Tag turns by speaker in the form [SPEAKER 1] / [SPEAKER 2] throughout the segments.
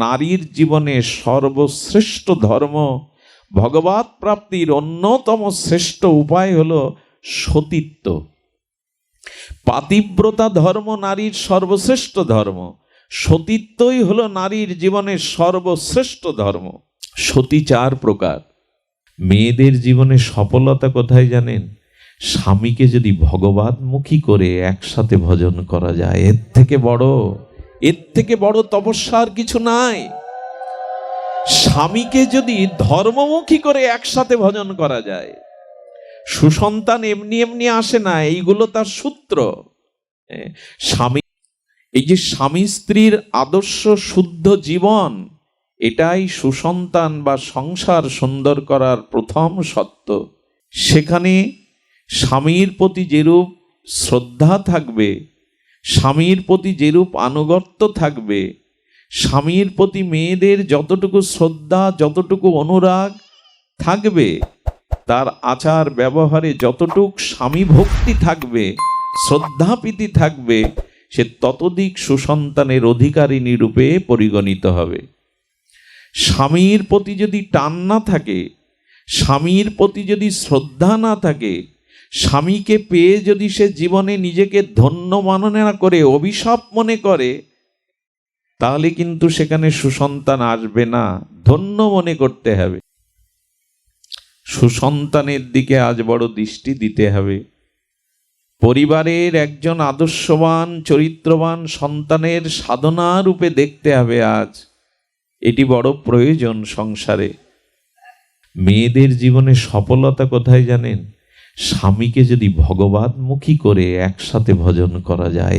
[SPEAKER 1] নারীর জীবনে সর্বশ্রেষ্ঠ ধর্ম, ভগবৎ প্রাপ্তির অন্যতম শ্রেষ্ঠ উপায় হলো সতীত্ব। পাতিব্রতা ধর্ম নারীর সর্বশ্রেষ্ঠ ধর্ম, সতীত্বই হলো নারীর জীবনের সর্বশ্রেষ্ঠ ধর্ম। সতী 4 প্রকার। মেয়েদের জীবনে সফলতা কোথায় জানেন? স্বামীকে যদি ভগবানমুখী করে একসাথে ভজন করা যায়, এর থেকে বড় তপস্যার কিছু নাই। স্বামীকে যদি ধর্মমুখী করে একসাথে ভজন করা যায়, সুসন্তান এমনি এমনি আসে না, এইগুলো তার সূত্র। স্বামী, এই যে স্বামী স্ত্রীর আদর্শ শুদ্ধ জীবন, এটাই সুসন্তান বা সংসার সুন্দর করার প্রথম সত্য। সেখানে স্বামীর প্রতি যেরূপ শ্রদ্ধা থাকবে, স্বামীর প্রতি যেরূপ আনুগত্য থাকবে, স্বামীর প্রতি মেয়েদের যতটুকু শ্রদ্ধা, যতটুকু অনুরাগ থাকবে, তার আচার ব্যবহারে যতটুক স্বামী ভক্তি থাকবে, শ্রদ্ধাপ্রীতি থাকবে, সে ততোধিক সুসন্তানের অধিকারিণী রূপে পরিগণিত হবে। স্বামীর প্রতি যদি টান না থাকে, স্বামীর প্রতি যদি শ্রদ্ধা না থাকে, স্বামীকে পেয়ে যদি সে জীবনে নিজেকে ধন্য মনে না করে অভিশাপ মনে করে, তাহলে কিন্তু সেখানে সুসন্তান আসবে না। ধন্য মনে করতে হবে। সুসন্তানের দিকে আজ বড় দৃষ্টি দিতে হবে। পরিবারের একজন আদর্শবান চরিত্রবান সন্তানের সাধনা রূপে দেখতে হবে আজ। এটি বড় প্রয়োজন সংসারে। মেয়েদের জীবনে সফলতা কোথায় জানেন? স্বামীকে যদি ভগবানমুখী করে একসাথে ভজন করা যায়,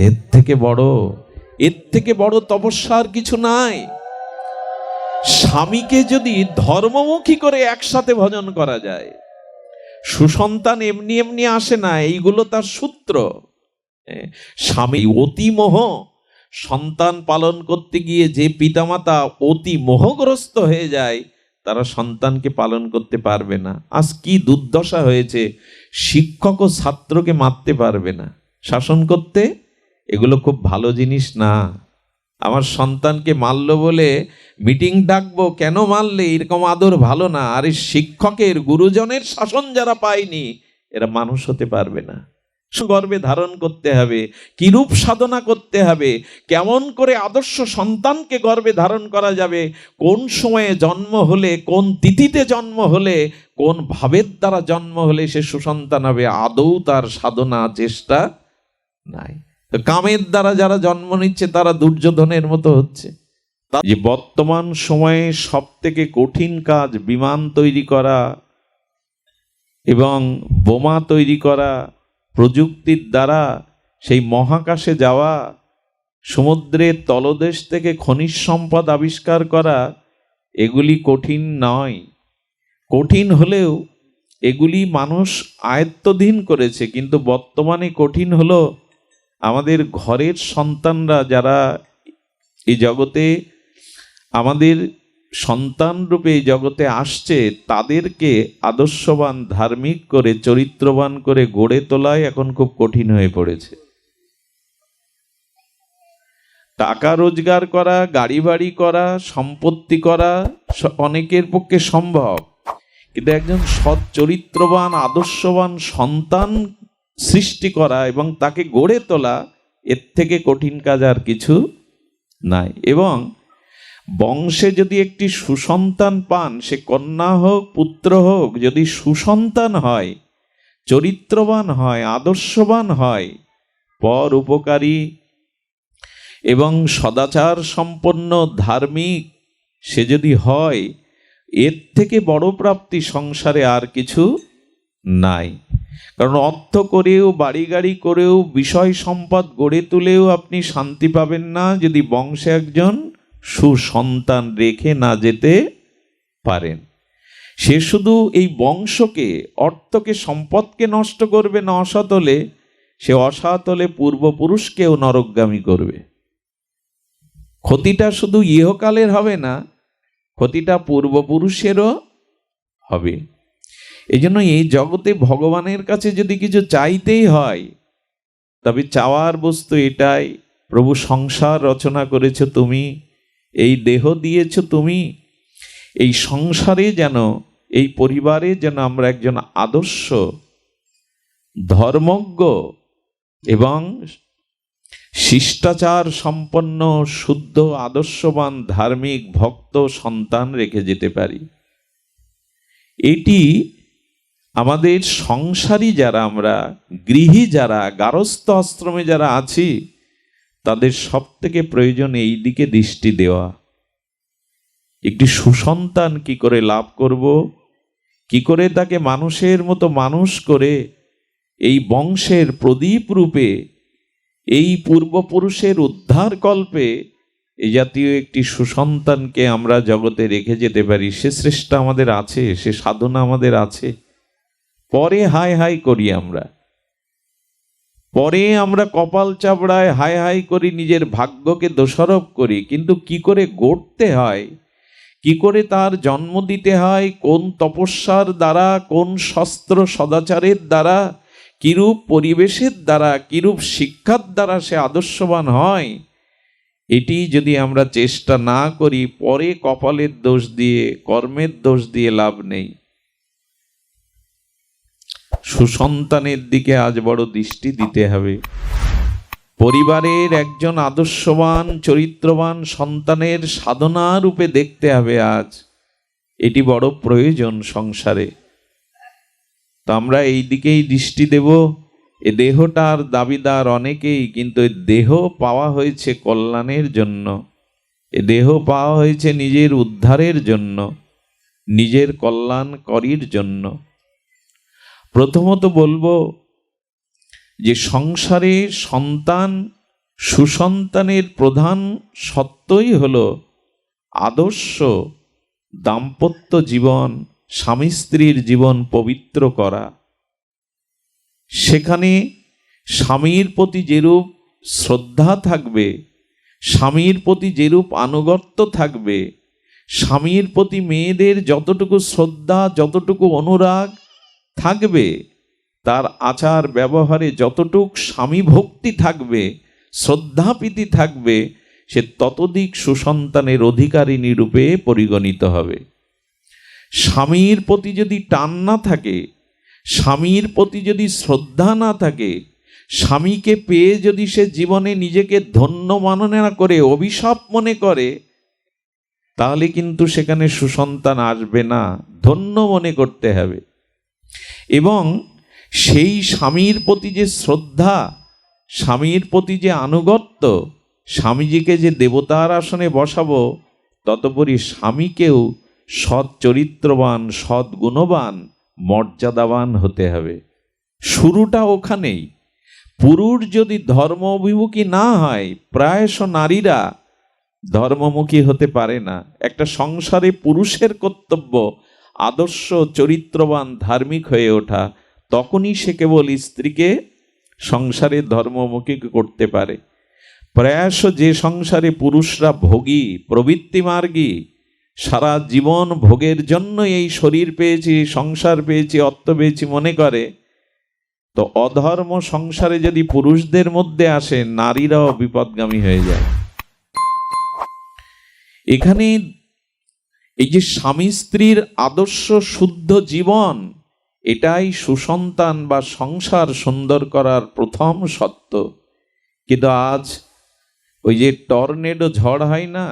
[SPEAKER 1] এর থেকে বড় তপস্যার কিছু নাই। স্বামীকে যদি ধর্মমুখী করে একসাথে ভজন করা যায়, সুসন্তান এমনি এমনি আসে না, এইগুলো তার সূত্র। স্বামী অতি মোহ, সন্তান পালন করতে গিয়ে যে পিতামাতা অতি মোহগ্রস্ত হয়ে যায়, তারা সন্তানকে পালন করতে পারবে না। আজ কি দুর্দশা হয়েছে, শিক্ষক ও ছাত্রকে মারতে পারবে না শাসন করতে। এগুলো খুব ভালো জিনিস না। আমার সন্তানকে মারলো বলে মিটিং ডাকবো, কেন মারলে, এরকম আদর ভালো না। আর এই শিক্ষকের গুরুজনের শাসন যারা পায়নি, এরা মানুষ হতে পারবে না। গর্বে ধারণ করতে হবে, কিরূপ সাধনা করতে হবে, কেমন করে আদর্শ সন্তানকে গর্বে ধারণ করা যাবে, কোন সময়ে জন্ম হলে, কোন তিথিতে জন্ম হলে, কোন ভাবের দ্বারা জন্ম হলে সে সুসন্তান হবে, আদৌ তার সাধনা চেষ্টা নাই। কামের দ্বারা যারা জন্ম নিচ্ছে তারা দুর্যোধনের মতো হচ্ছে। যে বর্তমান সময়ে সব থেকে কঠিন কাজ বিমান তৈরি করা এবং বোমা তৈরি করা, প্রযুক্তির দ্বারা সেই মহাকাশে যাওয়া, সমুদ্রের তলদেশ থেকে খনিজ সম্পদ আবিষ্কার করা, এগুলি কঠিন নয়। কঠিন হলেও এগুলি মানুষ আয়ত্তধীন করেছে। কিন্তু বর্তমানে কঠিন হলো আমাদের ঘরের সন্তানরা যারা এই জগতে আমাদের সন্তান রূপে এই জগতে আসছে, তাদেরকে আদর্শবান ধার্মিক করে চরিত্রবান করে গড়ে তোলাই এখন খুব কঠিন হয়ে পড়েছে। টাকা রোজগার করা, গাড়ি বাড়ি করা, সম্পত্তি করা অনেকের পক্ষে সম্ভব, কিন্তু একজন সৎ চরিত্রবান আদর্শবান সন্তান সৃষ্টি করা এবং তাকে গড়ে তোলা, এর থেকে কঠিন কাজ আর কিছু নাই। এবং বংশে যদি একটি সুসন্তান পান, সে কন্যা হোক পুত্র হোক, যদি সুসন্তান হয়, চরিত্রবান হয়, আদর্শবান হয়, পর উপকারী এবং সদাচার সম্পন্ন ধার্মিক সে যদি হয়, এর থেকে বড় প্রাপ্তি সংসারে আর কিছু নাই। কারণ অর্থ করেও, বাড়ি গাড়ি করেও, বিষয় সম্পদ গড়ে তুলেও আপনি শান্তি পাবেন না যদি বংশে একজন সুসন্তান রেখে না যেতে পারেন। সে শুধু এই বংশকে, অর্থকে, সম্পদকে নষ্ট করবে না অসৎ হলে, সে অসৎ হলে পূর্বপুরুষকেও নরকগামী করবে। ক্ষতিটা শুধু ইহকালের হবে না, ক্ষতিটা পূর্বপুরুষেরও হবে। এই জন্য এই জগতে ভগবানের কাছে যদি কিছু চাইতেই হয়, তবে চাওয়ার বস্তু এটাই, প্রভু সংসার রচনা করেছ তুমি, এই দেহ দিয়েছ তুমি, এই সংসারে যেন, এই পরিবারে যেন আমরা একজন আদর্শ ধর্মজ্ঞ এবং শিষ্টাচার সম্পন্ন শুদ্ধ আদর্শবান ধার্মিক ভক্ত সন্তান রেখে যেতে পারি। এটি আমাদের সংসারী যারা, আমরা গৃহী যারা, গারস্থ আশ্রমে যারা আছি, তাদের সব থেকে প্রয়োজন এই দিকে দৃষ্টি দেওয়া। একটি সুসন্তান কি করে লাভ করব, কি করে তাকে মানুষের মতো মানুষ করে এই বংশের প্রদীপ রূপে, এই পূর্বপুরুষের উদ্ধার কল্পে এই জাতীয় একটি সুসন্তানকে আমরা জগতে রেখে যেতে পারি, সে চেষ্টা আমাদের আছে, সে সাধনা আমাদের আছে। পরে হাই হাই করি আমরা, পরে আমরা কপাল চাপড়ায় হাই হাই করি, নিজের ভাগ্যকে দোষারোপ করি। কিন্তু কি করে গড়তে হয়, কি করে তার জন্ম দিতে হয়, কোন তপস্যার দ্বারা, কোন শস্ত্র সদাচারের দ্বারা, কিরূপ পরিবেশের দ্বারা, কিরূপ শিক্ষার দ্বারা সে আদর্শবান হয়, এটি যদি আমরা চেষ্টা না করি, পরে কপালের দোষ দিয়ে, কর্মের দোষ দিয়ে লাভ নেই। সুসন্তানের দিকে আজ বড় দৃষ্টি দিতে হবে। পরিবারের একজন আদর্শবান চরিত্রবান সন্তানের সাধনা রূপে দেখতে হবে আজ। এটি বড় প্রয়োজন সংসারে। তো আমরা এই দিকেই দৃষ্টি দেব। এ দেহটার দাবিদার অনেকেই, কিন্তু এ দেহ পাওয়া হয়েছে কল্যাণের জন্য, এ দেহ পাওয়া হয়েছে নিজের উদ্ধারের জন্য, নিজের কল্যাণ করির জন্য। প্রথমত বলবো যে সংসারে সন্তান, সুসন্তানের প্রধান সত্যই হলো আদর্শ দাম্পত্য জীবন, স্বামী স্ত্রীর জীবন পবিত্র করা। সেখানে স্বামীর প্রতি যেরূপ শ্রদ্ধা থাকবে, স্বামীর প্রতি যেরূপ আনুগত্য থাকবে, স্বামীর প্রতি মেয়েদের যতটুকু শ্রদ্ধা, যতটুকু অনুরাগ থাকবে, তার আচার ব্যবহারে যতটুক স্বামী ভক্তি থাকবে, শ্রদ্ধাপ্রীতি থাকবে, সে ততোধিক সুসন্তানের অধিকারিণী রূপে পরিগণিত হবে। স্বামীর প্রতি যদি টান না থাকে, স্বামীর প্রতি যদি শ্রদ্ধা না থাকে, স্বামীকে পেয়ে যদি সে জীবনে নিজেকে ধন্য মনে না করে, অভিশাপ মনে করে, তাহলে কিন্তু সেখানে সুসন্তান আসবে না। ধন্য মনে করতে হবে। এবং সেই স্বামীর প্রতি যে শ্রদ্ধা, স্বামীর প্রতি যে আনুগত্য, স্বামীজিকে যে দেবতার আসনে বসাবো, ততপরি স্বামীকেও সৎ চরিত্রবান, সৎ গুণবান, মর্যাদাবান হতে হবে। শুরুটা ওখানেই। পুরুষ যদি ধর্ম অভিমুখী না হয়, প্রায়শ নারীরা ধর্মমুখী হতে পারে না। একটা সংসারে পুরুষের কর্তব্য আদর্শ চরিত্রবান ধার্মিক হয়ে ওঠা, তখনই সে কেবল স্ত্রীকে সংসারে ধর্মমুখী করতে পারে। প্রায়শ যে সংসারে পুরুষরা ভোগী, প্রবৃত্তিমার্গী, সারা জীবন ভোগের জন্য এই শরীর পেয়েছি, সংসার পেয়েছি, অর্থ পেয়েছি মনে করে, তো অধর্ম সংসারে যদি পুরুষদের মধ্যে আসে, নারীরাও বিপদগামী হয়ে যায়। এখানে এই যে স্বামী স্ত্রীর আদর্শ শুদ্ধ জীবন, এটাই সুসন্তান বা সংসার সুন্দর করার প্রথম সত্য। কিন্তু আজ ওই যে টর্নেডো ঝড় হয় না,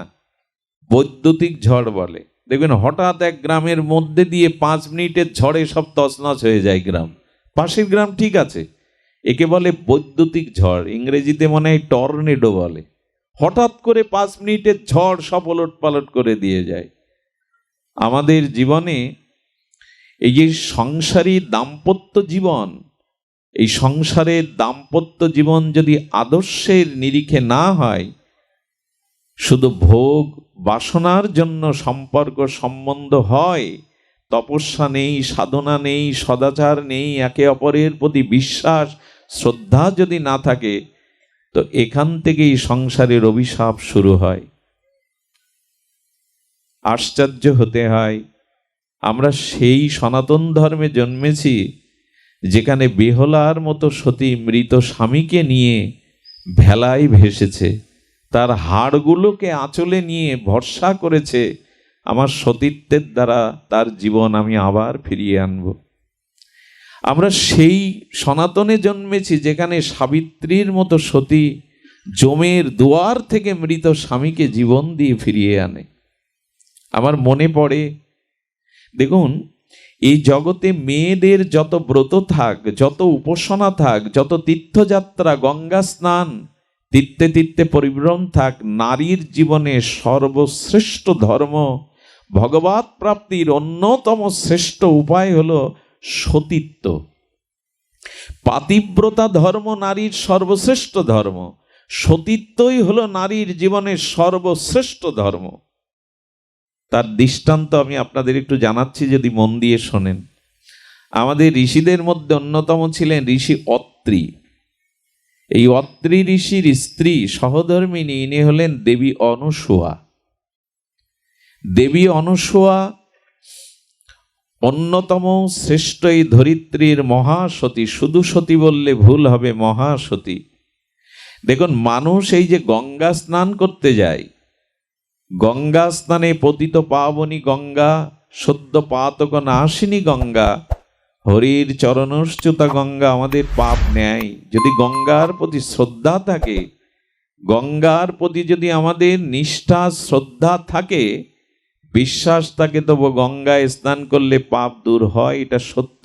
[SPEAKER 1] বৈদ্যুতিক ঝড় বলে, দেখবেন হঠাৎ এক গ্রামের মধ্যে দিয়ে 5 মিনিটের ঝড়ে সব তছনছ হয়ে যায় গ্রাম। পাশের গ্রাম ঠিক আছে, একে বলে বৈদ্যুতিক ঝড়, ইংরেজিতে মনে হয় টর্নেডো বলে। হঠাৎ করে 5 মিনিটের ঝড় সব ওলট পালট করে দিয়ে যায়। আমাদের জীবনে এই যে সংসারী দাম্পত্য জীবন, এই সংসারের দাম্পত্য জীবন যদি আদর্শের নিরিখে না হয়, শুধু ভোগ বাসনার জন্য সম্পর্ক সম্বন্ধ হয়, তপস্যা নেই, সাধনা নেই, সদাচার নেই, একে অপরের প্রতি বিশ্বাস শ্রদ্ধা যদি না থাকে, তো এখান থেকেই সংসারের অভিশাপ শুরু হয়। আশ্চর্য হতে হয়, আমরা সেই সনাতন ধর্মে জন্মেছি যেখানে বেহলার মতো সতী মৃত স্বামীকে নিয়ে ভেলায় ভেসেছে, তার হাড়গুলোকে আঁচলে নিয়ে ভরসা করেছে আমার সতীত্বের দ্বারা তার জীবন আমি আবার ফিরিয়ে আনব। আমরা সেই সনাতনে জন্মেছি যেখানে সাবিত্রীর মতো সতী যমের দুয়ার থেকে মৃত স্বামীকে জীবন দিয়ে ফিরিয়ে আনে। আমার মনে পড়ে, দেখুন, এই জগতে মেয়েদের যত ব্রত থাক, যত উপাসনা থাক, যত তীর্থযাত্রা, গঙ্গা স্নান, তীর্থে তীর্থে পরিভ্রমণ থাক, নারীর জীবনে সর্বশ্রেষ্ঠ ধর্ম, ভগবৎ প্রাপ্তির অন্যতম শ্রেষ্ঠ উপায় হলো সতীত্ব। পাতিব্রতা ধর্ম নারীর সর্বশ্রেষ্ঠ ধর্ম, সতীত্বই হলো নারীর জীবনের সর্বশ্রেষ্ঠ ধর্ম। তার দৃষ্টান্ত আমি আপনাদের একটু জানাচ্ছি, যদি মন দিয়ে শোনেন। আমাদের ঋষিদের মধ্যে অন্যতম ছিলেন ঋষি অত্রি। এই অত্রি ঋষির স্ত্রী সহধর্মিণী, ইনি হলেন দেবী অনুসূয়া। দেবী অনুসূয়া অন্যতম শ্রেষ্ঠ এই ধরিত্রীর মহাসতী। শুধু সতী বললে ভুল হবে, মহাসতী। দেখুন, মানুষ এই যে গঙ্গা স্নান করতে যায়, গঙ্গা স্নানে পতিত পাবনী গঙ্গা, সদ্য পাতক নাশিনী গঙ্গা, হরির চরণশ্চ্যুতা গঙ্গা আমাদের পাপ নেয়। যদি গঙ্গার প্রতি শ্রদ্ধা থাকে, গঙ্গার প্রতি যদি আমাদের নিষ্ঠা শ্রদ্ধা থাকে, বিশ্বাস থাকে, তবু গঙ্গায় স্নান করলে পাপ দূর হয়, এটা সত্য।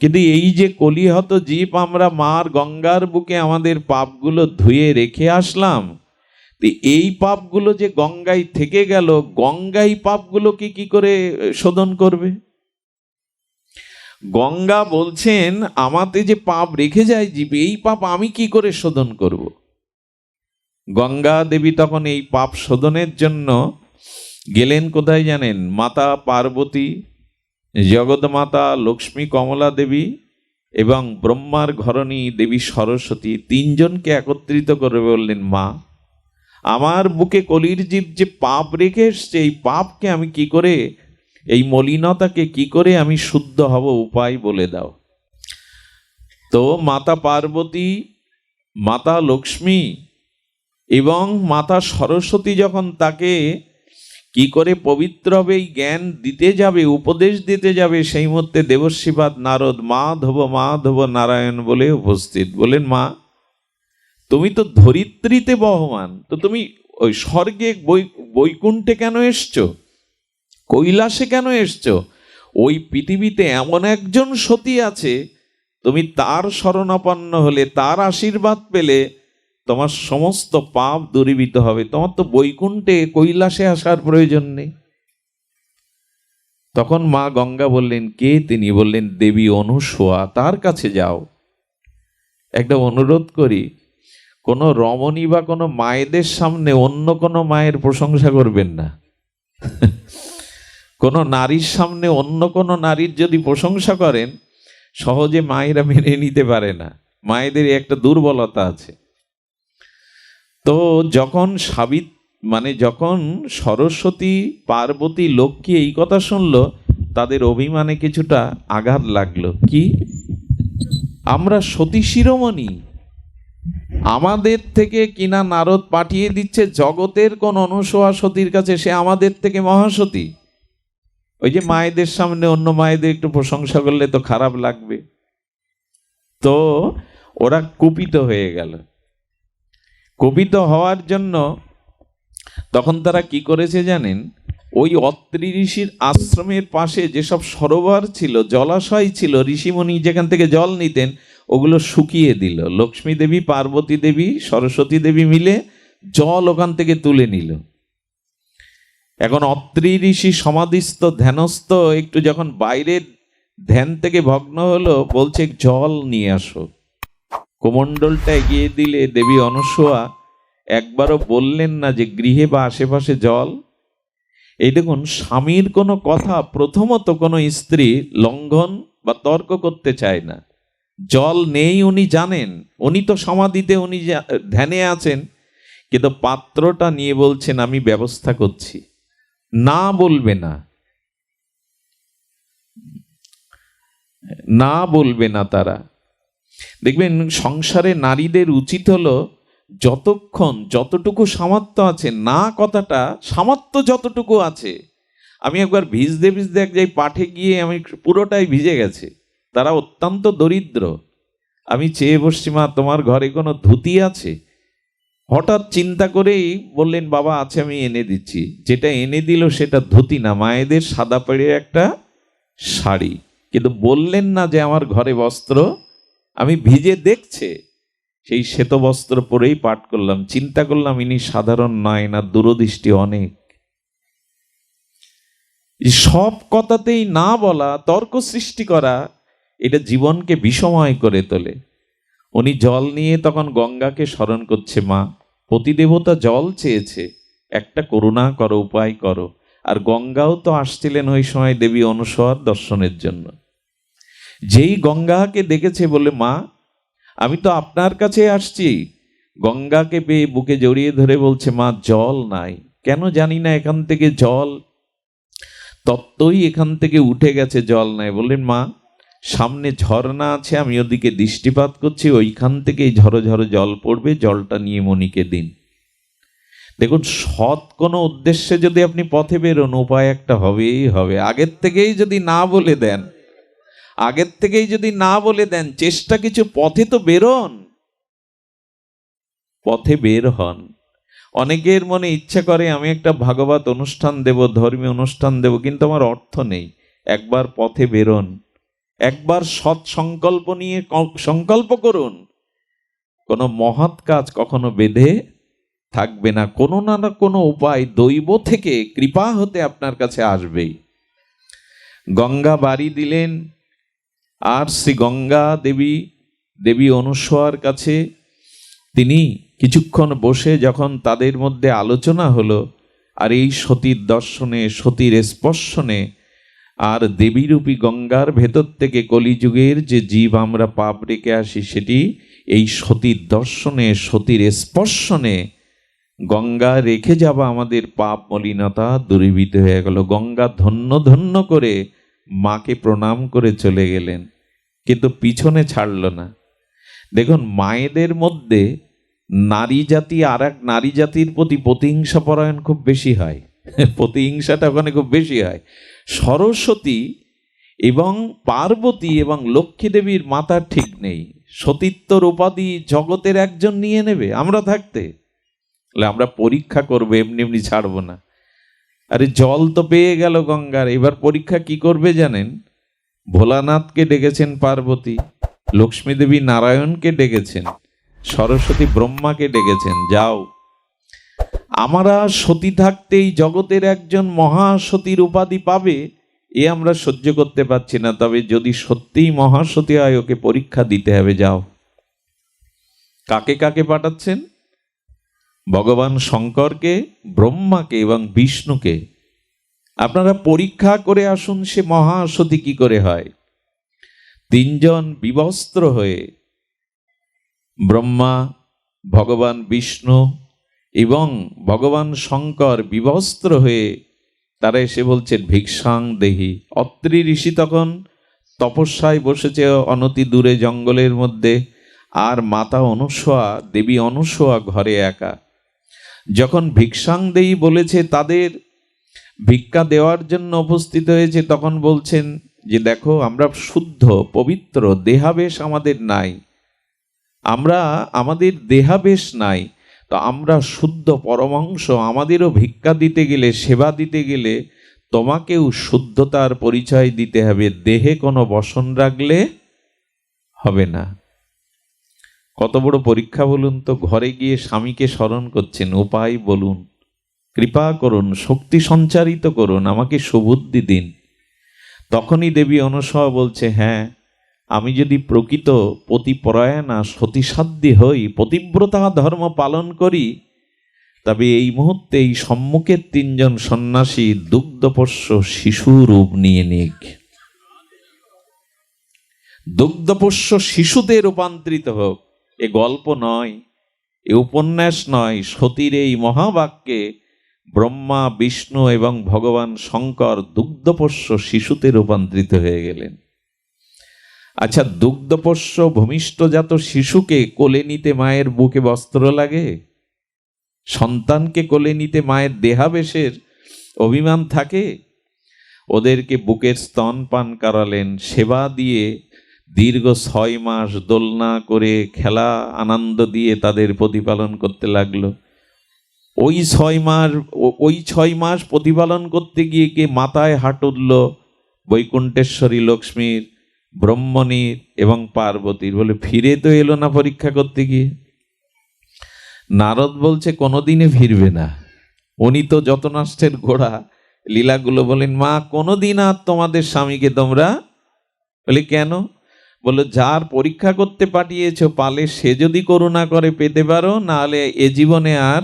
[SPEAKER 1] কিন্তু এই যে কলিহত জীব আমরা মার গঙ্গার বুকে আমাদের পাপগুলো ধুয়ে রেখে আসলাম, এই পাপগুলো যে গঙ্গায় থেকে গেল, গঙ্গাই পাপগুলোকে কি করে শোধন করবে? গঙ্গা বলছেন আমাতে যে পাপ রেখে যায় জীব, এই পাপ আমি কি করে শোধন করব? গঙ্গা দেবী তখন এই পাপ শোধনের জন্য গেলেন কোথায় জানেন? মাতা পার্বতী, জগৎমাতা লক্ষ্মী কমলা দেবী এবং ব্রহ্মার ঘরণী দেবী সরস্বতী, তিনজনকে একত্রিত করে বললেন, মা, আমার বুকে কলির জীব যে পাপ রেখে এসছে, এই পাপকে আমি কি করে, এই মলিনতাকে কি করে আমি শুদ্ধ হব, উপায় বলে দাও। তো মাতা পার্বতী, মাতা লক্ষ্মী এবং মাতা সরস্বতী যখন তাকে কি করে পবিত্র হবে এই জ্ঞান দিতে যাবে, উপদেশ দিতে যাবে, সেই মধ্যে দেবশ্রীপাদ নারদ মাধব মাধব নারায়ণ বলে উপস্থিত। বলেন, মা, তুমি তো ধরিত্রীতে বহমান, তো তুমি ওই স্বর্গে বৈকুণ্ঠে কেন এসছো, কৈলাসে কেন এসছো? ওই পৃথিবীতে এমন একজন সতী আছে, তুমি তার শরণাপন্ন হলে, তার আশীর্বাদ পেলে তোমার সমস্ত পাপ দূরীভূত হবে, তোমার তো বৈকুণ্ঠে কৈলাসে আসার প্রয়োজন নেই। তখন মা গঙ্গা বললেন, কে তিনি? বললেন, দেবী অনুসূয়া, তার কাছে যাও। একটা অনুরোধ করি, কোনো রমণী বা কোনো মায়েদের সামনে অন্য কোনো মায়ের প্রশংসা করবেন না। কোনো নারীর সামনে অন্য কোনো নারীর যদি প্রশংসা করেন, সহজে মায়েরা মেনে নিতে পারে না। মায়েদের একটা দুর্বলতা আছে। তো যখন যখন সরস্বতী, পার্বতী, লক্ষ্মী এই কথা শুনলো, তাদের অভিমানে কিছুটা আঘাত লাগলো। কি, আমরা সতী শিরোমণি, আমাদের থেকে কিনা নারদ পাঠিয়ে দিচ্ছে জগতের কোন অনুসূয়া সতীর কাছে, সে আমাদের থেকে মহাসতী। ওই যে মায়েদের সামনে অন্য মায়েদের একটু প্রশংসা করলে তো খারাপ লাগবে। তো ওরা কুপিত হয়ে গেল। কুপিত হওয়ার জন্য তখন তারা কি করেছে জানেন? ওই অত্রি ঋষির আশ্রমের পাশে যেসব সরোবর ছিল, জলাশয় ছিল, ঋষিমুনি যেখান থেকে জল নিতেন, ওগুলো শুকিয়ে দিল। লক্ষ্মী দেবী, পার্বতী দেবী, সরস্বতী দেবী মিলে জল ওখান থেকে তুলে নিল। এখন অত্রি ঋষি সমাধিস্থ, ধ্যানস্থ, একটু যখন বাইরের ধ্যান থেকে ভগ্ন হলো, বলছে জল নিয়ে আসো। কোমণ্ডলটা এগিয়ে দিলে দেবী অনুসূয়া একবারও বললেন না যে গৃহে বা আশেপাশে জল। এই দেখুন, স্বামীর কোনো কথা প্রথমত কোনো স্ত্রী লঙ্ঘন বা তর্ক করতে চায় না। জল নেই উনি জানেন, উনি তো সমাধিতে, উনি ধ্যানে আছেন, কিন্তু পাত্রটা নিয়ে বলছেন আমি ব্যবস্থা করছি। না বলবে না, না বলবে না তারা। দেখবেন সংসারে নারীদের উচিত হলো যতক্ষণ যতটুকু সামর্থ্য আছে, না কথাটা সামর্থ্য যতটুকু আছে। আমি একবার ভিজতে ভিজতে এক জায়গায় পাঠে গিয়ে আমি পুরোটাই ভিজে গেছে, তারা অত্যন্ত দরিদ্র। আমি চেয়ে বসছি, মা তোমার ঘরে কোনো ধুতি আছে? হঠাৎ চিন্তা করেই বললেন, বাবা আছে, আমি এনে দিচ্ছি। যেটা এনে দিল সেটা ধুতি না, মায়েদের সাদা পেড়ে একটা শাড়ি। কিন্তু বললেন না যে আমার ঘরে বস্ত্র। আমি ভিজে দেখছে সেই শ্বেত বস্ত্র পরেই পাঠ করলাম। চিন্তা করলাম ইনি সাধারণ নয়, না দূরদৃষ্টি অনেক। সব কথাতেই না বলা, তর্ক সৃষ্টি করা, এটা জীবনকে বিষময় করে তোলে। উনি জল নিয়ে তখন গঙ্গাকে স্মরণ করছে, মা পতিদেবতা জল চেয়েছে, একটা করুণা করো, উপায় করো। আর গঙ্গাও তো আসছিলেন ওই সময় দেবী অনুসূয়ার দর্শনের জন্য। যেই গঙ্গাকে দেখেছে বলে, মা আমি তো আপনার কাছে আসছি। গঙ্গাকে পেয়ে বুকে জড়িয়ে ধরে বলছে, মা জল নাই, কেন জানি না এখান থেকে জল তত্ত্বই এখান থেকে উঠে গেছে, জল নাই। বললেন, মা সামনে ঝর্ণা আছে, আমি ওদিকে দৃষ্টিপাত করছি, ওইখান থেকেই ঝরো ঝরো জল পড়বে, জলটা নিয়ে মণিকে দিন। দেখুন, সৎ কোনো উদ্দেশ্যে যদি আপনি পথে বেরোন, উপায় একটা হবেই হবে। আগের থেকেই যদি না বলে দেন, আগের থেকেই যদি না বলে দেন, চেষ্টা কিছু, পথে তো বেরোন, পথে বের হন। অনেকের মনে ইচ্ছা করে আমি একটা ভাগবত অনুষ্ঠান দেব, ধর্মীয় অনুষ্ঠান দেব, কিন্তু আমার অর্থ নেই। একবার পথে বেরোন, একবার সৎ সংকল্প নিয়ে সংকল্প করুন। কোনো মহৎ কাজ কখনো বেঁধে থাকবে না, কোনো না কোনো উপায় দৈব থেকে কৃপা হতে আপনার কাছে আসবেই। গঙ্গা বাড়ি দিলেন, আর শ্রী গঙ্গা দেবী অনুসূয়ার কাছে তিনি কিছুক্ষণ বসে যখন তাদের মধ্যে আলোচনা হলো, আর এই সতীর দর্শনে, সতীর স্পর্শনে, আর দেবীরূপী গঙ্গার ভেতর থেকে কলিযুগের যে জীব আমরা পাপ রেখে আসি, সেটি এই সতীর দর্শনে, সতীর স্পর্শনে গঙ্গা রেখে যাওয়া আমাদের পাপ মলিনতা দূরীভূত হয়ে গেল। গঙ্গা ধন্য ধন্য করে মাকে প্রণাম করে চলে গেলেন, কিন্তু পিছনে ছাড়ল না। দেখুন, মায়েদের মধ্যে নারী জাতি আর এক নারী জাতির প্রতি প্রতিহিংসা পরায়ণ খুব বেশি হয়। প্রতিহিংসাটা ওখানে খুব বেশি হয়। সরস্বতী এবং পার্বতী এবং লক্ষ্মী দেবীর মাথার ঠিক নেই। সতীত্বর উপাধি জগতের একজন নিয়ে নেবে আমরা থাকতে, আমরা পরীক্ষা করবো, এমনি এমনি ছাড়বো না। আরে জল তো পেয়ে গেল গঙ্গার, এবার পরীক্ষা কি করবে জানেন? ভোলানাথকে ডেকেছেন পার্বতী, লক্ষ্মী দেবী নারায়ণকে ডেকেছেন, সরস্বতী ব্রহ্মাকে ডেকেছেন, যাও আমরা সতী থাকতেই জগতের একজন মহাসতীর উপাধি পাবে, এ আমরা সহ্য করতে পারছি না। তবে যদি সত্যিই মহাসতী হয়, ওকে পরীক্ষা দিতে হবে, যাও। কাকে কাকে পাঠাচ্ছেন? ভগবান শঙ্করকে, ব্রহ্মাকে এবং বিষ্ণুকে। আপনারা পরীক্ষা করে আসুন সে মহাসতী কি করে হয়। তিনজন বিবস্ত্র হয়ে, ব্রহ্মা, ভগবান বিষ্ণু এবং ভগবান শঙ্কর বিবস্ত্র হয়ে তারা এসে বলছেন, ভিক্ষাং দেহি। অত্রি ঋষি তখন তপস্যায় বসেছে অনতি দূরে জঙ্গলের মধ্যে, আর মাতা অনুসূয়া, দেবী অনুসূয়া ঘরে একা। যখন ভিক্ষাং দেহি বলেছে, তাদের ভিক্ষা দেওয়ার জন্য উপস্থিত হয়েছে, তখন বলছেন যে দেখো, আমরা শুদ্ধ পবিত্র, দেহাবেশ আমাদের নাই, আমাদের দেহাবেশ নাই, তো আমরা শুদ্ধ পরমাংশ, আমাদেরও ভিক্ষা দিতে গেলে, সেবা দিতে গেলে তোমাকেও শুদ্ধতার পরিচয় দিতে হবে, দেহে কোনো বসন রাখলে হবে না। কত বড় পরীক্ষা বলুন তো। ঘরে গিয়ে স্বামীকে স্মরণ করছেন, উপায় বলুন, কৃপা করুন, শক্তি সঞ্চারিত করুন, আমাকে সুবুদ্ধি দিন। তখনই দেবী অনুসূয়া বলছে, হ্যাঁ, আমি যদি প্রকৃত পতিপরায়ণা সতীসাধ্যী হই, পতিব্রতা ধর্ম পালন করি, তবে এই মুহূর্তে এই সম্মুখের তিনজন সন্ন্যাসী দুগ্ধপোষ্য শিশু রূপ নিয়ে নিক, দুগ্ধপোষ্য শিশুতে রূপান্তরিত হোক। এ গল্প নয়, এ উপন্যাস নয়, সতীর এই মহাবাক্যে ব্রহ্মা, বিষ্ণু এবং ভগবান শঙ্কর দুগ্ধপোষ্য শিশুতে রূপান্তরিত হয়ে গেলেন। আচ্ছা, দুগ্ধপোষ্য ভূমিষ্ঠজাত শিশুকে কোলে নিতে মায়ের বুকে বস্ত্র লাগে? সন্তানকে কোলে নিতে মায়ের দেহাবেশের অভিমান থাকে? ওদেরকে বুকের স্তন পান করালেন, সেবা দিয়ে দীর্ঘ 6 মাস দোলনা করে খেলা আনন্দ দিয়ে তাদের প্রতিপালন করতে লাগলো। ওই 6 মাস প্রতিপালন করতে গিয়ে কে মাথায় হাত উঠল বৈকুণ্ঠেশ্বরী লক্ষ্মীর, ব্রহ্মণীর এবং পার্বতীর, বলে ফিরে তো এলো না পরীক্ষা করতে গিয়ে। নারদ বলছে কোনোদিনে ফিরবে না, উনি তো যত নষ্টের ঘোড়া। লীলাগুলো বলেন, মা কোনোদিন আর তোমাদের স্বামীকে তোমরা, বলে কেন? বলো যার পরীক্ষা করতে পাঠিয়েছ পালে সে যদি করুণা করে পেতে পারো, নাহলে এ জীবনে আর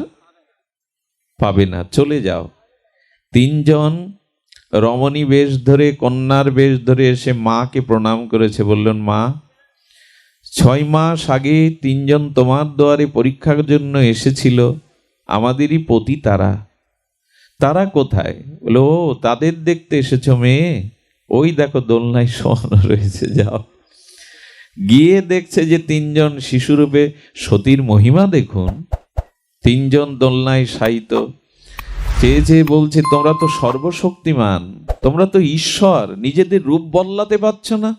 [SPEAKER 1] পাবে না, চলে যাও। 3 জন রমণী বেশ ধরে, কন্যার বেশ ধরে এসে মাকে প্রণাম করেছে। বললেন, মা 6 মাস আগে 3 জন তোমার দুয়ারে পরীক্ষার জন্য এসেছিল, আমাদেরই পতি তারা কোথায়? বলে, ও তাদের দেখতে এসেছো মেয়ে, ওই দেখো দোলনায় শোয়ানো রয়েছে, যাও। গিয়ে দেখছে যে 3 জন শিশুরূপে সতীর মহিমা দেখুন, 3 জন দোলনায় শায়িত। চেয়ে চেয়ে বলছে, তোমরা তো সর্বশক্তিমান, তোমরা তো ঈশ্বর, নিজেদের রূপ বদলাতে পারছ না।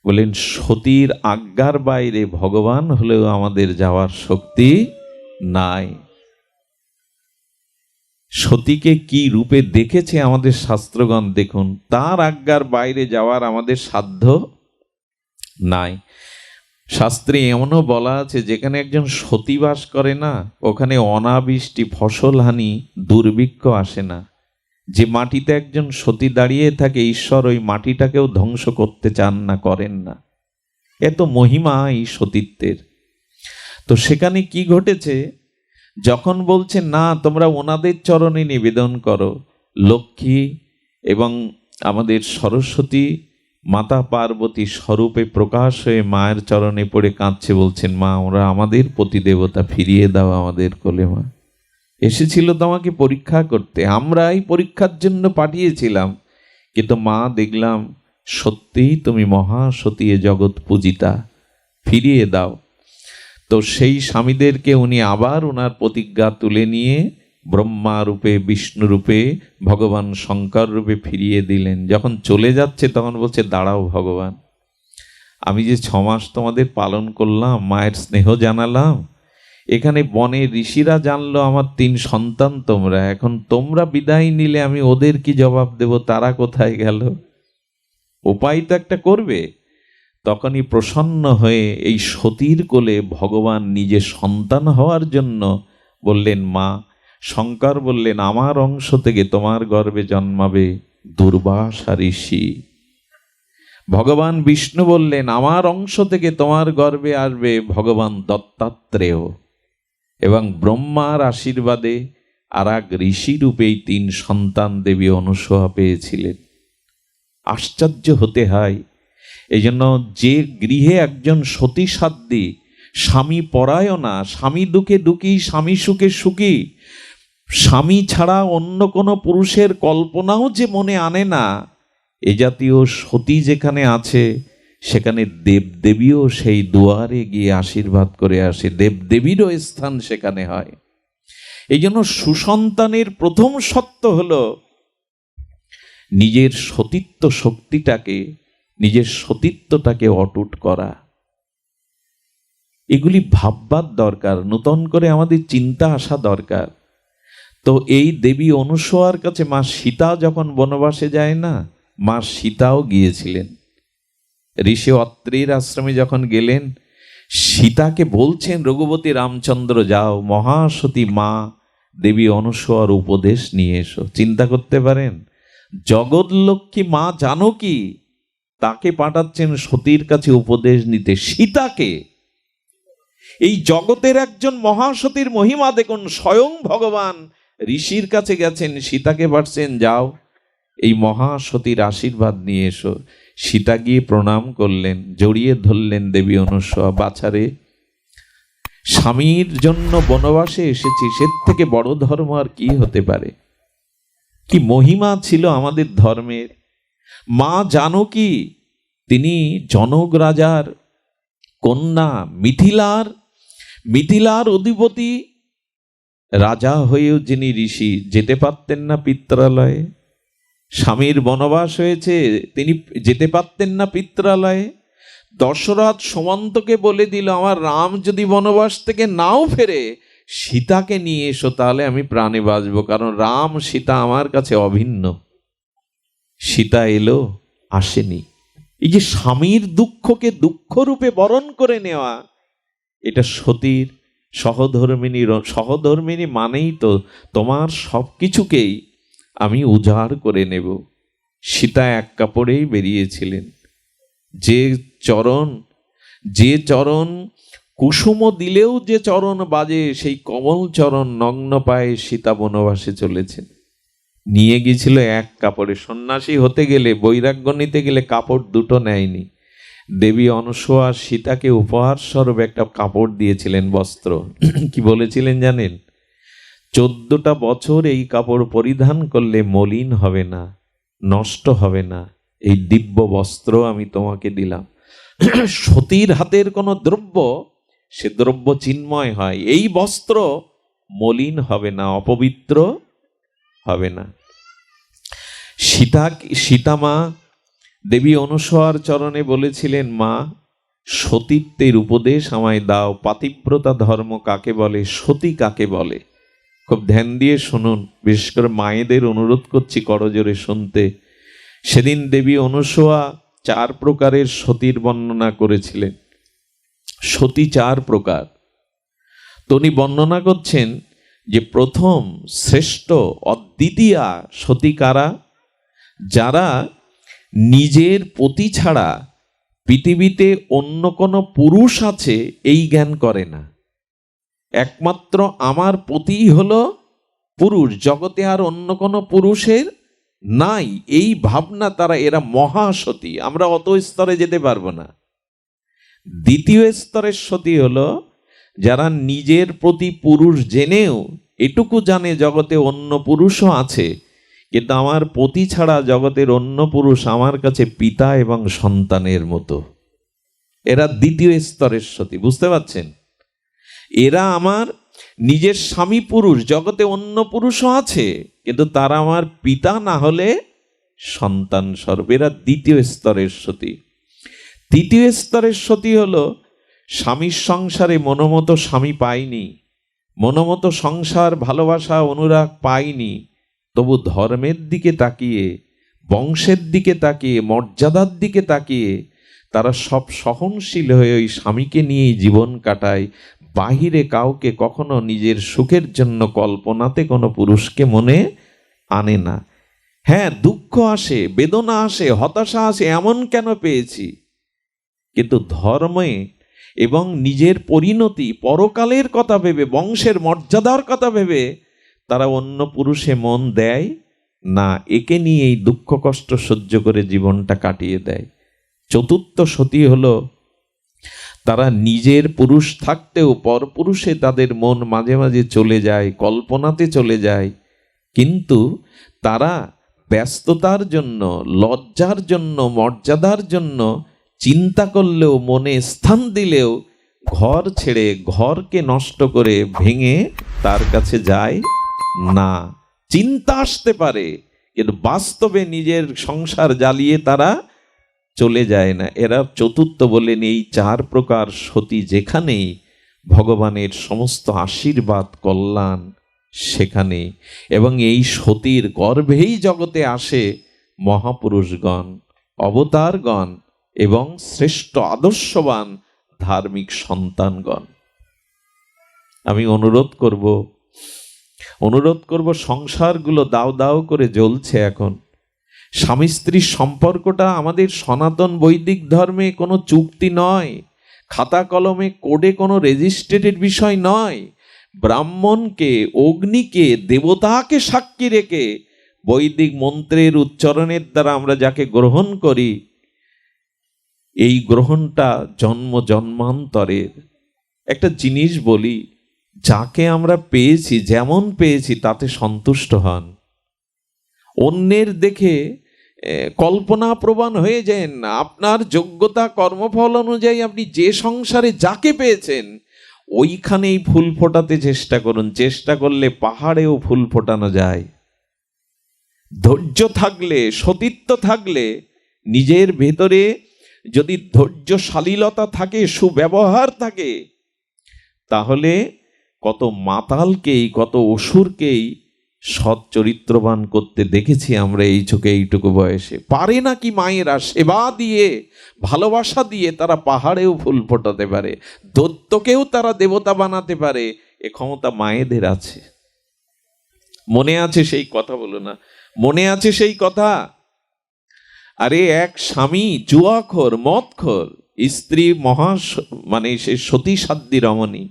[SPEAKER 1] বলেন, সতীর আজ্ঞার বাইরে ভগবান হলেও আমাদের যাওয়ার শক্তি নাই। সতীকে কি রূপে দেখেছে আমাদের শাস্ত্রগণ দেখুন, তার আজ্ঞার বাইরে যাওয়ার আমাদের সাধ্য নাই। শাস্ত্রে এমনও বলা আছে, যেখানে একজন সতী বাস করে না, ওখানে অনাবৃষ্টি, ফসলহানি, দুর্ভিক্ষ আসে না। যে মাটিতে একজন সতী দাঁড়িয়ে থাকে, ঈশ্বর ওই মাটিটাকেও ধ্বংস করতে চান না, করেন না। এত মহিমা এই সতীত্বের। তো সেখানে কি ঘটেছে, যখন বলছে না তোমরা ওনাদের চরণে নিবেদন করো, লক্ষ্মী এবং আমাদের সরস্বতী মাতা পার্বতী স্বরূপে প্রকাশ হয়ে মায়ের চরণে পড়ে কাঁদছে, বলছেন, মা ওরা আমাদের প্রতিদেবতা, ফিরিয়ে দাও আমাদের কোলে। মা এসেছিল তোমাকে পরীক্ষা করতে, আমরাই পরীক্ষার জন্য পাঠিয়েছিলাম, কিন্তু মা দেখলাম সত্যিই তুমি মহাসতী, জগৎ পূজিতা, ফিরিয়ে দাও। তো সেই স্বামীদেরকে উনি আবার ওনার প্রতিজ্ঞা তুলে নিয়ে ব্রহ্মা রূপে, বিষ্ণু রূপে, ভগবান শঙ্কর রূপে ফিরিয়ে দিলেন। যখন চলে যাচ্ছে তখন বলছে, দাঁড়াও ভগবান, আমি যে 6 মাস তোমাদের পালন করলাম, মায়ের স্নেহ জানালাম, এখানে বনে ঋষিরা জানলো আমার 3 সন্তান তোমরা, এখন তোমরা বিদায় নিলে আমি ওদের কি জবাব দেব, তারা কোথায় গেল? উপায় তো একটা করবে। তখনই প্রসন্ন হয়ে এই সতীর কোলে ভগবান নিজে সন্তান হওয়ার জন্য বললেন, মা শঙ্কর বললেন, আমার অংশ থেকে তোমার গর্ভে জন্মাবে দুর্বাসা ঋষি। ভগবান বিষ্ণু বললেন, আমার অংশ থেকে তোমার গর্ভে আসবে ভগবান দত্তাত্রেয়। এবং ব্রহ্মার আশীর্বাদে আর এক ঋষি রূপে 3 সন্তান দেবী অনুসয়া পেয়েছিলেন। আশ্চর্য হতে হয়। এই জন্য যে গৃহে একজন সতী সাধ্বী, স্বামী পরায়ণা, স্বামী দুঃখে দুঃখী, স্বামী সুখে সুখী, স্বামী ছাড়া অন্য কোনো পুরুষের কল্পনাও যে মনে আনে না, এ জাতীয় সতী যেখানে আছে, সেখানে দেবদেবীও সেই দুয়ারে গিয়ে আশীর্বাদ করে আসে, দেবদেবীরও স্থান সেখানে হয়। এই জন্য সুসন্তানের প্রথম সত্য হলো নিজের সতীত্ব শক্তিটাকে, নিজের সতীত্বটাকে অটুট করা। এগুলি ভাববার দরকার, নতুন করে আমাদের চিন্তা আসা দরকার। তো এই দেবী অনুসয়ার কাছে মা সীতা যখন বনবাসে যায় না, মা সীতাও গিয়েছিলেন। ঋষি অত্রির আশ্রমে যখন গেলেন, সীতাকে বলছেন, রঘুপতি রামচন্দ্র যাও মহাসতী মা দেবী অনুসয়ার উপদেশ নিয়ে এসো। চিন্তা করতে পারেন, জগৎলক্ষ্মী মা জানকী তাকে পাঠাচ্ছেন সতীর কাছে উপদেশ নিতে, সীতাকে। এই জগতের একজন মহাসতীর মহিমা দেখুন, স্বয়ং ভগবান ঋষির কাছে গেছেন, সীতাকে পাঠাচ্ছেন, যাও এই মহাসতীর আশীর্বাদ নিয়ে এসো। সীতা গিয়ে প্রণাম করলেন, জড়িয়ে ধরলেন দেবী অনুসয়া, বাছারে স্বামীর জন্য বনবাসে এসেছি, সে থেকে বড় ধর্ম আর কি হতে পারে? কি মহিমা ছিল আমাদের ধর্মের। মা জানকী তিনি জনক রাজার কন্যা মিথিলার অধিপতি রাজা হয়েও যিনি ঋষি, যেতে পারতেন না পিত্রালয়ে। স্বামীর বনবাস হয়েছে, তিনি যেতে পারতেন না পিত্রালয়ে। দশরথ সুমন্তকে বলে দিল, আমার রাম যদি বনবাস থেকে নাও ফেরে, সীতাকে নিয়ে এসো, তাহলে আমি প্রাণে বাঁচব, কারণ রাম সীতা আমার কাছে অভিন্ন। সীতা এলো, আসেনি। এই যে স্বামীর দুঃখকে দুঃখরূপে বরণ করে নেওয়া, এটা সতীর সহধর্মিনী মানেই তো তোমার সব কিছুকেই আমি উজাড় করে নেব। সীতা এক কাপড়েই বেরিয়েছিলেন। যে চরণ কুসুম দিলেও যে চরণ বাজে, সেই কমল চরণ নগ্ন পায়ে সীতা বনবাসে চলেছেন। নিয়ে গিয়েছিল এক কাপড়ে। সন্ন্যাসী হতে গেলে, বৈরাগ্য নিতে গেলে কাপড় দুটো নেয়নি। দেবী অনসূয়া সীতাকে উপহার স্বরূপ একটা কাপড় দিয়েছিলেন, বস্ত্র। কি বলেছিলেন জানেন? 14টা বছর এই কাপড় পরিধান করলে মলিন হবে না, নষ্ট হবে না, এই দিব্য বস্ত্র আমি তোমাকে দিলাম। সতীর হাতের কোনো দ্রব্য, সে দ্রব্য চিন্ময় হয়। এই বস্ত্র মলিন হবে না, অপবিত্র হবে না। সীতামা দেবী অনুসূয়ার চরণে বলেছিলেন, মা, সতীত্বের উপদেশ আমায় দাও। পাতিব্রতা ধর্ম কাকে বলে, সতী কাকে বলে? খুব ধ্যান দিয়ে শুনুন, বিশেষ করে মায়েদের অনুরোধ করছি করজোরে শুনতে। সেদিন দেবী অনুসূয়া 4 প্রকারের সতীর বর্ণনা করেছিলেন। সতী 4 প্রকার। তো উনি বর্ণনা করছেন যে প্রথম শ্রেষ্ঠ অদ্বিতীয়া সতী কারা? যারা নিজের পতি ছাড়া পৃথিবীতে অন্য কোনো পুরুষ আছে এই জ্ঞান করে না। একমাত্র আমার পতিই হলো পুরুষ, জগতে আর অন্য কোনো পুরুষের নাই, এই ভাবনা তারা, এরা মহাসতী। আমরা অত স্তরে যেতে পারবো না। দ্বিতীয় স্তরের সতী হলো যারা নিজের প্রতি পুরুষ জেনেও এটুকু জানে জগতে অন্য পুরুষও আছে, কিন্তু আমার পতি ছাড়া জগতের অন্য পুরুষ আমার কাছে পিতা এবং সন্তানের মতো। এরা দ্বিতীয় স্তরের সতী। বুঝতে পারছেন? এরা আমার নিজের স্বামী পুরুষ, জগতে অন্য পুরুষও আছে, কিন্তু তারা আমার পিতা না হলে সন্তান স্বরূপ। এরা দ্বিতীয় স্তরের সতী। তৃতীয় স্তরের সতী হলো স্বামীর সংসারে মনোমতো স্বামী পায়নি, মনোমতো সংসার, ভালোবাসা, অনুরাগ পায়নি, তবু ধর্মের দিকে তাকিয়ে, বংশের দিকে তাকিয়ে, মর্যাদার দিকে তাকিয়ে তারা সব সহনশীল হয়ে ওই স্বামীকে নিয়েই জীবন কাটায়। বাহিরে কাউকে কখনো নিজের সুখের জন্য কল্পনাতে কোনো পুরুষকে মনে আনে না। হ্যাঁ, দুঃখ আসে, বেদনা আসে, হতাশা আসে, এমন কেন পেয়েছি, কিন্তু ধর্মে এবং নিজের পরিণতি, পরকালের কথা ভেবে, বংশের মর্যাদার কথা ভেবে তারা অন্য পুরুষে মন দেয় না। একে নিয়ে এই দুঃখ কষ্ট সহ্য করে জীবনটা কাটিয়ে দেয়। চতুর্থ সতী হলো তারা নিজের পুরুষ থাকতেও পরপুরুষে তাদের মন মাঝে মাঝে চলে যায়, কল্পনাতে চলে যায়, কিন্তু তারা ব্যস্ততার জন্য, লজ্জার জন্য, মর্যাদার জন্য চিন্তা করলেও, মনে স্থান দিলেও ঘর ছেড়ে, ঘরকে নষ্ট করে ভেঙে তার কাছে যায় না। চিন্তা আসতে পারে, কিন্তু বাস্তবে নিজের সংসার জ্বালিয়ে তারা চলে যায় না। এরা চতুর্থ বলেন। এই 4 প্রকার সতী যেখানেই ভগবানের সমস্ত আশীর্বাদ, কল্যাণ সেখানে। এবং এই সতীর গর্ভেই জগতে আসে মহাপুরুষগণ, অবতারগণ এবং শ্রেষ্ঠ আদর্শবান ধার্মিক সন্তানগণ। আমি অনুরোধ করব সংসারগুলো দাও দাও করে জ্বলছে এখন। স্বামী স্ত্রীর সম্পর্কটা আমাদের সনাতন বৈদিক ধর্মে কোনো চুক্তি নয়, খাতা কলমে কোডে কোনো রেজিস্ট্রেটেড বিষয় নয়। ব্রাহ্মণকে, অগ্নিকে, দেবতাকে সাক্ষী রেখে বৈদিক মন্ত্রের উচ্চারণের দ্বারা আমরা যাকে গ্রহণ করি, এই গ্রহণটা জন্ম জন্মান্তরের। একটা জিনিস বলি, যাকে আমরা পেয়েছি, যেমন পেয়েছি তাতে সন্তুষ্ট হন। অন্যের দেখে কল্পনা প্রবণ হয়ে যান না। আপনার যোগ্যতা কর্মফল অনুযায়ী আপনি যে সংসারে যাকে পেয়েছেন ওইখানেই ফুল ফোটাতে চেষ্টা করুন। চেষ্টা করলে পাহাড়েও ফুল ফোটানো যায়। ধৈর্য থাকলে, সতীত্ব থাকলে, নিজের ভেতরে যদি ধৈর্যশালীলতা থাকে, সুব্যবহার থাকে, তাহলে কত মাতালকেই, কত অসুরকেই সৎ চরিত্রবান করতে দেখেছি আমরা এই চোখে, এইটুকু বয়সে। পারে নাকি মায়েরা সেবা দিয়ে, ভালোবাসা দিয়ে তারা পাহাড়েও ফুল ফোটাতে পারে, দৈত্যকেও তারা দেবতা বানাতে পারে। এ ক্ষমতা মায়েদের আছে। মনে আছে সেই কথা? বলো না, মনে আছে সেই কথা? আরে এক স্বামী জুয়াখোর, মদখোর, স্ত্রী মানে সে সতী সাধ্বী রমণী,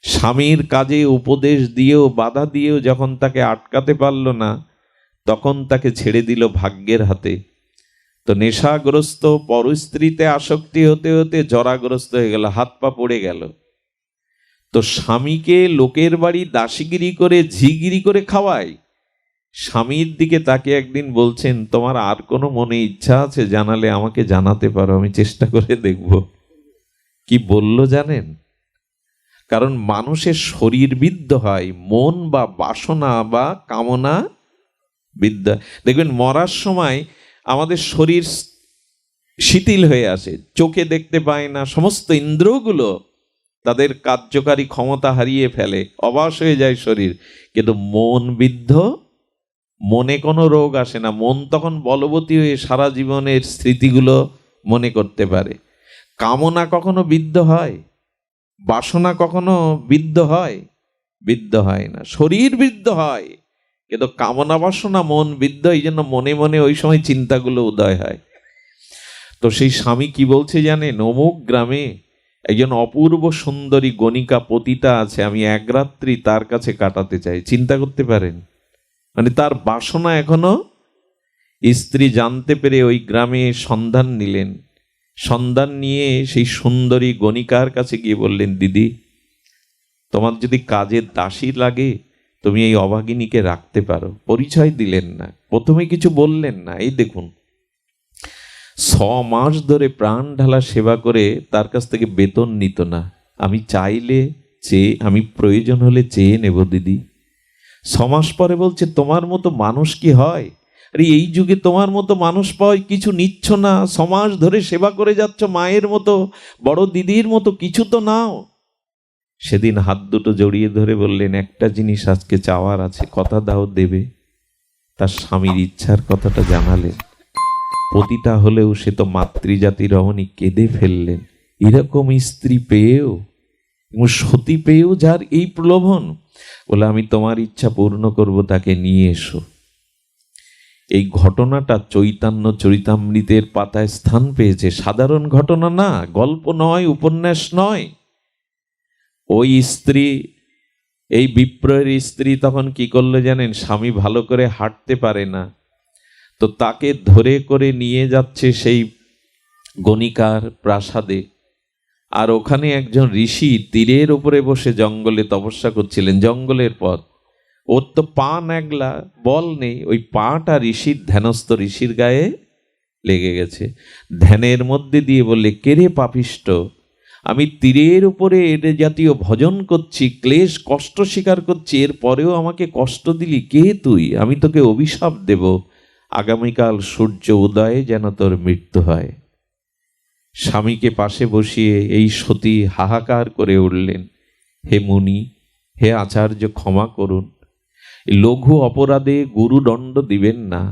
[SPEAKER 1] স্বামীর কাজে উপদেশ দিয়েও বাধা দিয়েও যখন তাকে আটকাতে পারল না, তখন তাকে ছেড়ে দিল ভাগ্যের হাতে। তো নেশাগ্রস্ত পরস্ত্রীতে আসক্তি হতে হতে জরাগ্রস্ত হয়ে গেল, হাত পা পড়ে গেল। তো স্বামীকে লোকের বাড়ি দাসীগিরি করে, ঝিগিরি করে খাওয়ায়। স্বামীর দিকে তাকে একদিন বলছেন, তোমার আর কোনো মনে ইচ্ছা আছে জানালে আমাকে জানাতে পারো, আমি চেষ্টা করে দেখব। কি বলল জানেন? কারণ মানুষের শরীর বিদ্ধ হয়, মন বা বাসনা বা কামনা বিদ্যা। দেখবেন মরার সময় আমাদের শরীর শিথিল হয়ে আসে, চোখে দেখতে পায় না, সমস্ত ইন্দ্রিয়গুলো তাদের কার্যকারী ক্ষমতা হারিয়ে ফেলে, অবশ হয়ে যায় শরীর। কিন্তু মন বিদ্ধ, মনে কোনো রোগ আসে না। মন তখন বলবতী হয়ে সারা জীবনের স্মৃতিগুলো মনে করতে পারে। কামনা কখনো বিদ্ধ হয়? বাসনা কখনো বিদ্ধ হয়? বিদ্ধ হয় না। শরীর বিদ্ধ হয়, কিন্তু কামনা বাসনা মন বিদ্ধ। এই জন্য মনে মনে ওই সময় চিন্তাগুলো উদয় হয়। তো সেই স্বামী কি বলছে জানেন? অমুক গ্রামে একজন অপূর্ব সুন্দরী গণিকা পতিতা আছে, আমি এক রাত্রি তার কাছে কাটাতে চাই। চিন্তা করতে পারেন? মানে তার বাসনা এখনো। স্ত্রী জানতে পেরে ওই গ্রামে সন্ধান নিলেন। সন্ধান নিয়ে সেই সুন্দরী গণিকার কাছে গিয়ে বললেন, দিদি, তোমার যদি কাজের দাসী লাগে তুমি এই অভাগিনীকে রাখতে পারো। পরিচয় দিলেন না, প্রথমে কিছু বললেন না। এই দেখুন, 6 মাস ধরে প্রাণ ঢালা সেবা করে তার কাছ থেকে বেতন নিত না। আমি চাইলে আমি প্রয়োজন হলে চেয়ে নেব দিদি। 6 মাস পরে বলছে, তোমার মতো মানুষ কি হয়? আরে এই যুগে তোমার মতো মানুষ পাওয়ায় কিছু নিচ্ছ না, 6 মাস ধরে সেবা করে যাচ্ছ, মায়ের মতো, বড় দিদির মতো কিছু তো নাও। সেদিন হাত দুটো জড়িয়ে ধরে বললেন, একটা জিনিস আজকে চাওয়ার আছে, কথা দাও দেবে। তার স্বামীর ইচ্ছার কথাটা জানালেন। পতিতা হলেও সে তো মাতৃজাতি রমণী, কেঁদে ফেললেন। এরকম স্ত্রী পেয়েও, সতী পেয়েও যার এই প্রলোভন, বলে আমি তোমার ইচ্ছা পূর্ণ করব, তাকে নিয়ে এসো। এই ঘটনাটা চৈতন্য চরিতামৃতের পাতায় স্থান পেয়েছে। সাধারণ ঘটনা না, গল্প নয়, উপন্যাস নয়। ওই স্ত্রী, এই বিপ্রয়ের স্ত্রী তখন কি করলো জানেন? স্বামী ভালো করে হাঁটতে পারে না, তো তাকে ধরে করে নিয়ে যাচ্ছে সেই গণিকার প্রাসাদে। আর ওখানে একজন ঋষি তীরের উপরে বসে জঙ্গলে তপস্যা করছিলেন। জঙ্গলের পথ, ওর তো পা ন্যাগলা, বল নেই, ওই পাটা ঋষির, ধ্যানস্থ ঋষির গায়ে লেগে গেছে। ধ্যানের মধ্যে দিয়ে বললে, কে রে পাপিষ্ট, আমি তীরের উপরে এর জাতীয় ভজন করছি, ক্লেশ কষ্ট স্বীকার করছি, এর পরেও আমাকে কষ্ট দিলি, কে তুই? আমি তোকে অভিশাপ দেব, আগামীকাল সূর্য উদয়ে যেন তোর মৃত্যু হয়। স্বামীকে পাশে বসিয়ে এই সতী হাহাকার করে উঠলেন, হে মুনি, হে আচার্য, ক্ষমা করুন, লঘু অপরাধে গুরুদণ্ড দিবেন না।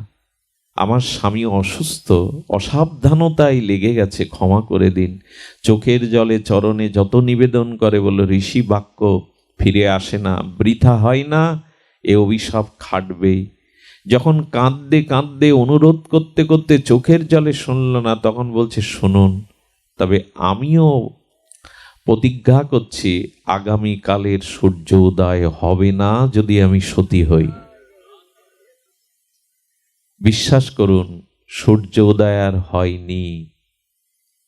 [SPEAKER 1] আমার স্বামী অসুস্থ, অসাবধানতায় লেগে গেছে, ক্ষমা করে দিন। চোখের জলে চরণে যত নিবেদন করে, বলল, ঋষি বাক্য ফিরে আসে না, বৃথা হয় না, এ অভিশাপ খাটবেই। যখন কাঁদতে কাঁদতে অনুরোধ করতে করতে চোখের জলে শুনল না, তখন বলছে, শুনুন, তবে আমিও প্রতিজ্ঞা করছি, আগামীকালের সূর্য উদয় হবে না যদি আমি সতী হই। বিশ্বাস করুন, সূর্য উদয় আর হয়নি।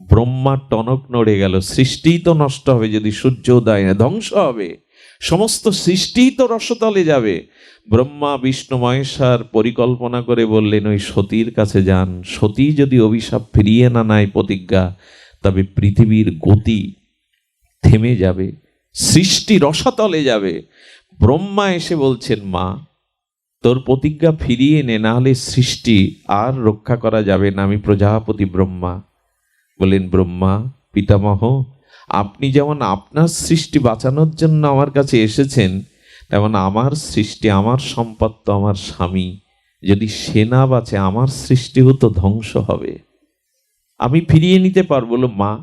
[SPEAKER 1] ব্রহ্মার টনক নড়ে গেল। সৃষ্টিই তো নষ্ট হবে যদি সূর্য উদয় না, ধ্বংস হবে। সমস্ত সৃষ্টি তো রসতলে যাবে। ব্রহ্মা বিষ্ণু মহেশ্বর পরিকল্পনা করে বললেন ওই সতীর কাছে যান, সতী যদি অভিশাপ ফিরিয়ে না নেয় প্রতিজ্ঞা, তবে পৃথিবীর গতি থেমে যাবে, সৃষ্টি রসাতলে যাবে। ব্রহ্মা এসে বলছেন, মা তোর প্রতিজ্ঞা ফিরিয়ে নে, না হলে সৃষ্টি আর রক্ষা করা যাবে না। আমি প্রজাপতি ব্রহ্মা। বললেন, ব্রহ্মা পিতামহ, আপনি যেমন আপনার সৃষ্টি বাঁচানোর জন্য আমার কাছে এসেছেন, তেমন আমার সৃষ্টি, আমার সম্পদ তো আমার স্বামী, যদি সে না বাঁচে আমার সৃষ্টিও তো ধ্বংস হবে। আমি ফিরিয়ে নিতে পারবো। বলো, মা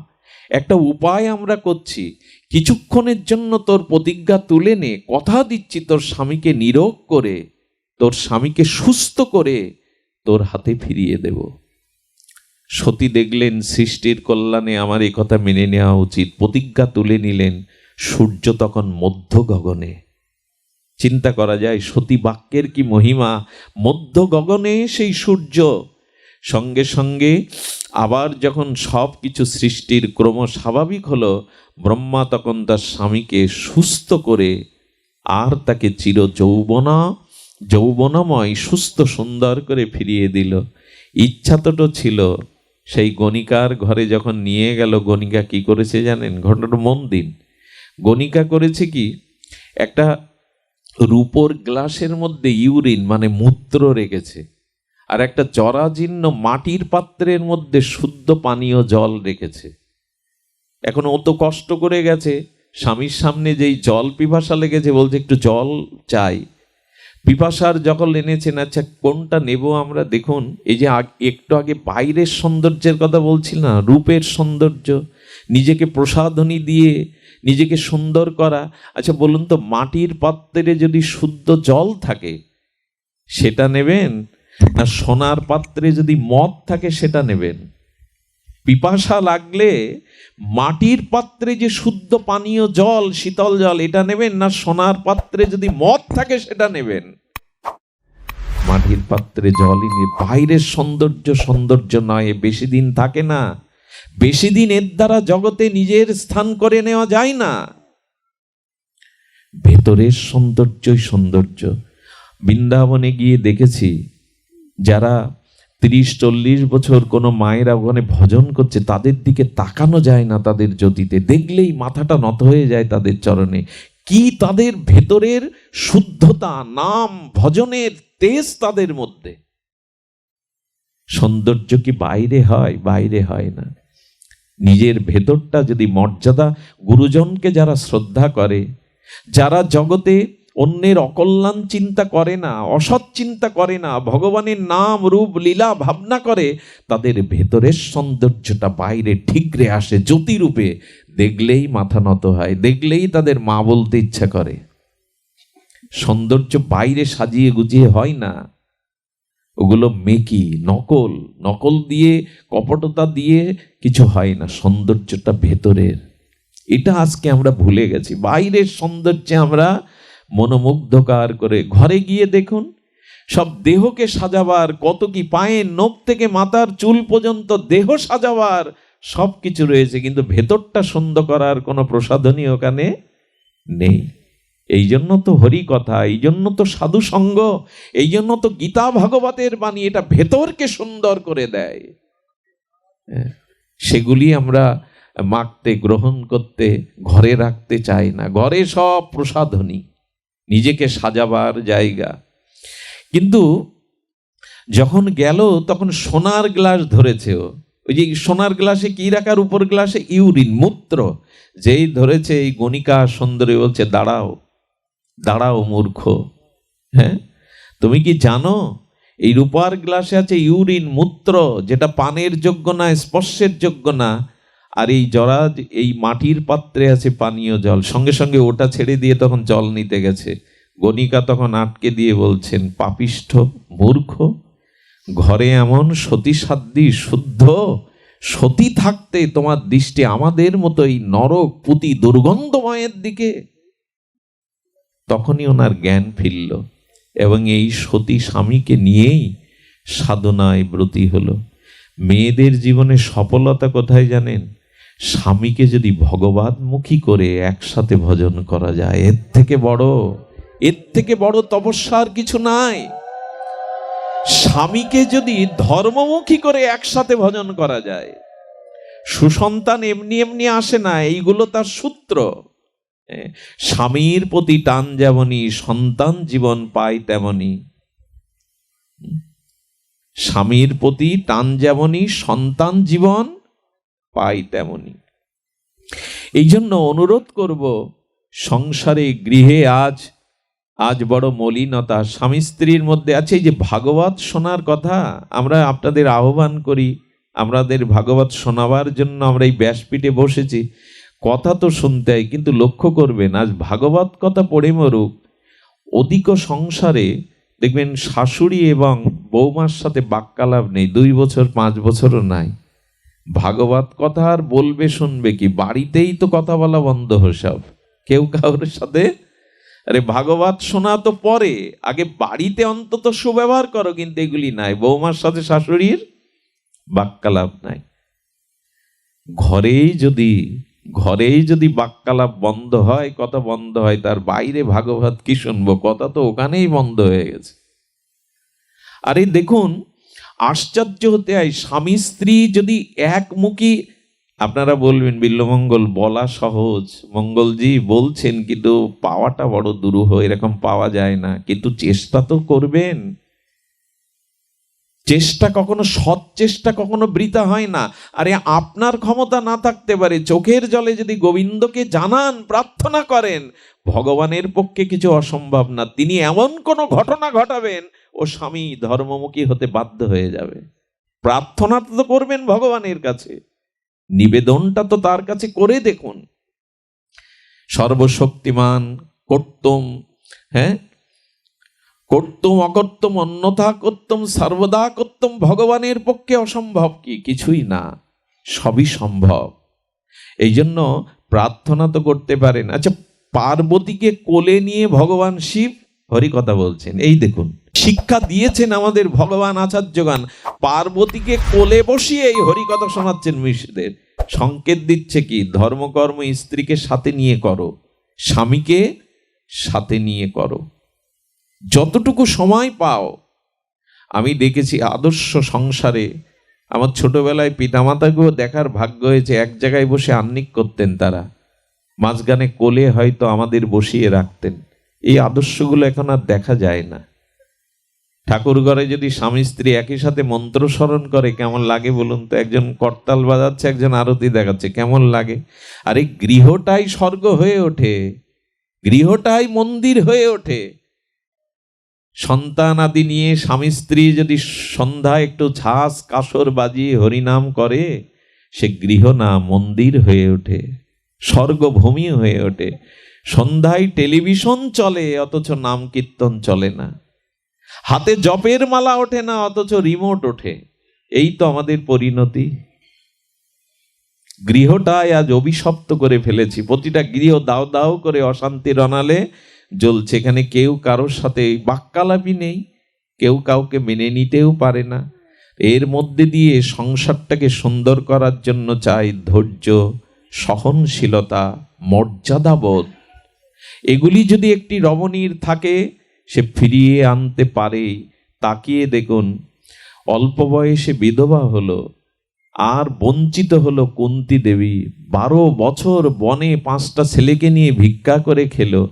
[SPEAKER 1] একটা উপায় আমরা করছি, কিছুক্ষণের জন্য তোর প্রতিজ্ঞা তুলে নে, কথা দিচ্ছি তোর স্বামীকে নীরোগ করে, তোর স্বামীকে সুস্থ করে তোর হাতে ফিরিয়ে দেব। সতী দেখলেন সৃষ্টির কল্যাণে আমার এই কথা মেনে নেওয়া উচিত, প্রতিজ্ঞা তুলে নিলেন। সূর্য তখন মধ্য গগনে। চিন্তা করা যায় সতী বাক্যের কি মহিমা। মধ্য গগনে সেই সূর্য। সঙ্গে সঙ্গে আবার যখন সব কিছু সৃষ্টির ক্রম স্বাভাবিক হলো, ব্রহ্মা তখন তার স্বামীকে সুস্থ করে আর তাকে চির যৌবনময় সুস্থ সুন্দর করে ফিরিয়ে দিল। ইচ্ছা তো ছিল, সেই গণিকার ঘরে যখন নিয়ে গেল, গণিকা কি করেছে জানেন? ঘটনাটা মন দিন। গণিকা করেছে কি, একটা রূপোর গ্লাসের মধ্যে ইউরিন মানে মূত্র রেখেছে, আর একটা জরাজীর্ণ মাটির পাত্রের মধ্যে শুদ্ধ পানীয় জল রেখেছে। এখন ও তো কষ্ট করে গেছে, স্বামীর সামনে যেই জল পিপাসা লেগেছে, বলছে একটু জল চাই। পিপাসার জল এনেছেন, আচ্ছা কোনটা নেব আমরা? দেখুন, এই যে একটু আগে বাইরের সৌন্দর্যের কথা বলছি না, রূপের সৌন্দর্য, নিজেকে প্রসাধনী দিয়ে নিজেকে সুন্দর করা। আচ্ছা বলুন তো, মাটির পাত্রে যদি শুদ্ধ জল থাকে সেটা নেবেন, না সোনার পাত্রে যদি মদ থাকে সেটা নেবেন? পিপাসা লাগলে মাটির পাত্রে যে শুদ্ধ পানীয় জল, শীতল জল, এটা নেবেন, না সোনার পাত্রে যদি মদ থাকে সেটা নেবেন? মাটির পাত্রে জলই নিয়ে। বাইরের সৌন্দর্য নয়, বেশি দিন থাকে না, বেশি দিন এর দ্বারা জগতে নিজের স্থান করে নেওয়া যায় না। ভেতরের সৌন্দর্যই সৌন্দর্য। বৃন্দাবনে গিয়ে দেখেছি, যারা 30-40 বছর কোনো মায়েরা ওখানে ভজন করছে, তাদের দিকে তাকানো যায় না, তাদের জ্যোতিতে দেখলেই মাথাটা নত হয়ে যায় তাদের চরণে। কি তাদের ভেতরের শুদ্ধতা, নাম ভজনের তেজ তাদের মধ্যে। সৌন্দর্য কি বাইরে হয়? বাইরে হয় না। নিজের ভেতরটা যদি মর্যাদা, গুরুজনকে যারা শ্রদ্ধা করে, যারা জগতে অন্যের অকল্যাণ চিন্তা করে না, অসৎ চিন্তা করে না, ভগবানের নাম রূপ লীলা ভাবনা করে, তাদের ভেতরের সৌন্দর্যটা বাইরে ঠিকরে আসে জ্যোতিরূপে। দেখলেই মাথা নত হয়, দেখলেই তাদের মা বলতে ইচ্ছা করে। সৌন্দর্য বাইরে সাজিয়ে গুজিয়ে হয় না, ওগুলো মেকি, নকল দিয়ে, কপটতা দিয়ে কিছু হয় না। সৌন্দর্যটা ভেতরের। এটা আজকে আমরা ভুলে গেছি। বাইরের সৌন্দর্যে আমরা মনোমুগ্ধকার করে। ঘরে গিয়ে দেখুন, সব দেহকে সাজাবার কত কি, পায়ের নখ থেকে মাথার চুল পর্যন্ত দেহ সাজাবার সব কিছু রয়েছে, কিন্তু ভেতরটা সুন্দর করার কোনো প্রসাধনী ওখানে নেই। এই জন্য তো হরি কথা, এই জন্য তো সাধু সঙ্গ, এই জন্য তো গীতা ভাগবতের বাণী, এটা ভেতরকে সুন্দর করে দেয়। সেগুলি আমরা মাখতে, গ্রহণ করতে, ঘরে রাখতে চাই না। ঘরে সব প্রসাধনী, নিজেকে সাজাবার জায়গা। কিন্তু যখন গেল তখন সোনার গ্লাস ধরেছে। ওই যে সোনার গ্লাসে কি রাখার, উপর গ্লাসে ইউরিন, মূত্র। যেই ধরেছে, এই গণিকা সুন্দরী বলছে, দাঁড়াও মূর্খ, হ্যাঁ তুমি কি জানো এই রূপার গ্লাসে আছে ইউরিন, মূত্র, যেটা পানের যোগ্য না, স্পর্শের যোগ্য না, আর এই মাটির পাত্রে আছে পানীয় জল। সঙ্গে সঙ্গে ওটা ছেড়ে দিয়ে তখন জল নিতে গেছে। গণিকা তখন আটকে দিয়ে বলছেন, পাপিষ্ঠ মূর্খ, ঘরে এমন সতীসাধ্যী শুদ্ধ সতী থাকতে তোমার দৃষ্টি আমাদের মতো এই নরক পুতি দুর্গন্ধময়ের দিকে? তখনই ওনার জ্ঞান ফিরল, এবং এই সতী স্বামীকে নিয়েই সাধনায় ব্রতী হলো। মেয়েদের জীবনে সফলতা কোথায় জানেন? স্বামীকে যদি ভগবানমুখী করে একসাথে ভজন করা যায়, এর থেকে বড় তপস্যার কিছু নাই। স্বামীকে যদি ধর্মমুখী করে একসাথে ভজন করা যায়, সুসন্তান এমনি এমনি আসে না, এইগুলো তার সূত্র। স্বামীর প্রতি টান যেমনি সন্তান জীবন পায় তেমনি, স্বামীর প্রতি টান যেমনি সন্তান জীবন পাই তেমনি। এই জন্য অনুরোধ করব, সংসারে গৃহে আজ বড় মলিনতা স্বামী স্ত্রীর মধ্যে আছে। এই যে ভাগবত শোনার কথা আমরা আপনাদের আহ্বান করি, আমাদের ভাগবত শোনাবার জন্য আমরা এই ব্যাসপীঠে বসেছি, কথা তো শুনতে হয়, কিন্তু লক্ষ্য করবেন আজ ভাগবত কথা পড়ে মরুক। অধিক সংসারে দেখবেন শাশুড়ি এবং বৌমার সাথে বাক্যালাপ নেই, 2 বছর 5 বছরও নাই। ভাগবত কথা আর বলবে শুনবে কি? বাড়িতেই তো কথা বলা বন্ধ সব, কেউ কারোর সাথে। আরে ভাগবত শোনা তো পরে, আগে বাড়িতে অন্তত সুব্যবহার করো, কিন্তু এগুলি নাই। বৌমার সাথে শাশুড়ির বাক্যালাপ নাই। ঘরেই যদি বাক্যালাপ বন্ধ হয়, কথা বন্ধ হয়, তার বাইরে ভাগবত কি শুনবো? কথা তো ওখানেই বন্ধ হয়ে গেছে। আরে দেখুন, আশ্চর্য হতে হয়, স্বামী স্ত্রী যদি একমুখী, আপনারা বলবেন বিল্লমঙ্গল বলা সহজ, মঙ্গলজি বলছেন, কিন্তু পাওয়াটা বড় দুরূহ, এরকম পাওয়া যায় না। কিন্তু চেষ্টা তো করবেন। চেষ্টা কখনো, সৎ চেষ্টা কখনো বৃথা হয় না। আরে আপনার ক্ষমতা না থাকতে পারে, চোখের জলে যদি গোবিন্দকে জানান, প্রার্থনা করেন, ভগবানের পক্ষে কিছু অসম্ভব না। তিনি এমন কোনো ঘটনা ঘটাবেন, ও স্বামী ধর্মমুখী হতে বাধ্য হয়ে যাবে। প্রার্থনা তো করবেন ভগবানের কাছে, নিবেদনটা তো তার কাছে করে দেখুন। সর্বশক্তিমান কর্তম, কর্তম অকর্তম অন্যথা কর্তম সর্বদা কর্তম, ভগবানের পক্ষে অসম্ভব কিছুই না, সবই সম্ভব। এই জন্য প্রার্থনা তো করতে পারেন। আচ্ছা, পার্বতীকে কোলে নিয়ে ভগবান শিব হরিকথা বলছেন, এই দেখুন শিক্ষা দিয়েছেন আমাদের ভগবান আচার্যগণ। পার্বতীকে কোলে বসিয়ে এই হরিকথা শোনাচ্ছেন মিশদের। সংকেত দিচ্ছে কি? ধর্মকর্ম স্ত্রীকে সাথে নিয়ে করো, স্বামীকে সাথে নিয়ে করো, যতটুকু সময় পাও। আমি দেখেছি আদর্শ সংসারে, আমার ছোটবেলায় পিতামাতাকেও দেখার ভাগ্য হয়েছে, এক জায়গায় বসে আহ্নিক করতেন তারা, মাঝখানে কোলে হয়তো আমাদের বসিয়ে রাখতেন। এই আদর্শগুলো এখন আর দেখা যায় না। ঠাকুর ঘরে যদি স্বামী স্ত্রী একই সাথে মন্ত্র স্মরণ করে, কেমন লাগে বলুন তো? একজন করতাল বাজাচ্ছে, একজন আরতি দেখাচ্ছে, কেমন লাগে? আরে গৃহটাই স্বর্গ হয়ে ওঠে, গৃহটাই মন্দির হয়ে ওঠে। সন্তান আদি নিয়ে স্বামী স্ত্রী যদি সন্ধ্যায় একটু ঝাঁস কাসর বাজিয়ে হরিনাম করে, সে গৃহ না মন্দির হয়ে ওঠে, স্বর্গভূমি হয়ে ওঠে। সন্ধ্যায় টেলিভিশন চলে, অথচ নাম কীর্তন চলে না। হাতে জপের মালা ওঠে না, অথচ রিমোট ওঠে। এই তো আমাদের পরিণতি। গৃহটায় আজ অভিশপ্ত করে ফেলেছি। প্রতিটা গৃহ দাও দাও করে অশান্তির অনালে জ্বলছে। এখানে কেউ কারোর সাথে বাক্যালাপই নেই, কেউ কাউকে মেনে নিতেও পারে না। এর মধ্যে দিয়ে সংসারটাকে সুন্দর করার জন্য চাই ধৈর্য, সহনশীলতা, মর্যাদাবোধ। এগুলি যদি একটি রমণীর থাকে, সে ফিরিয়ে আনতে পারে। তাকিয়ে দেখুন, অল্প বয়সে বিধবা হলো, আর বঞ্চিত হলো কুন্তী দেবী। 12 বছর বনে 5টা ছেলেকে নিয়ে ভিক্ষা করে খেলো,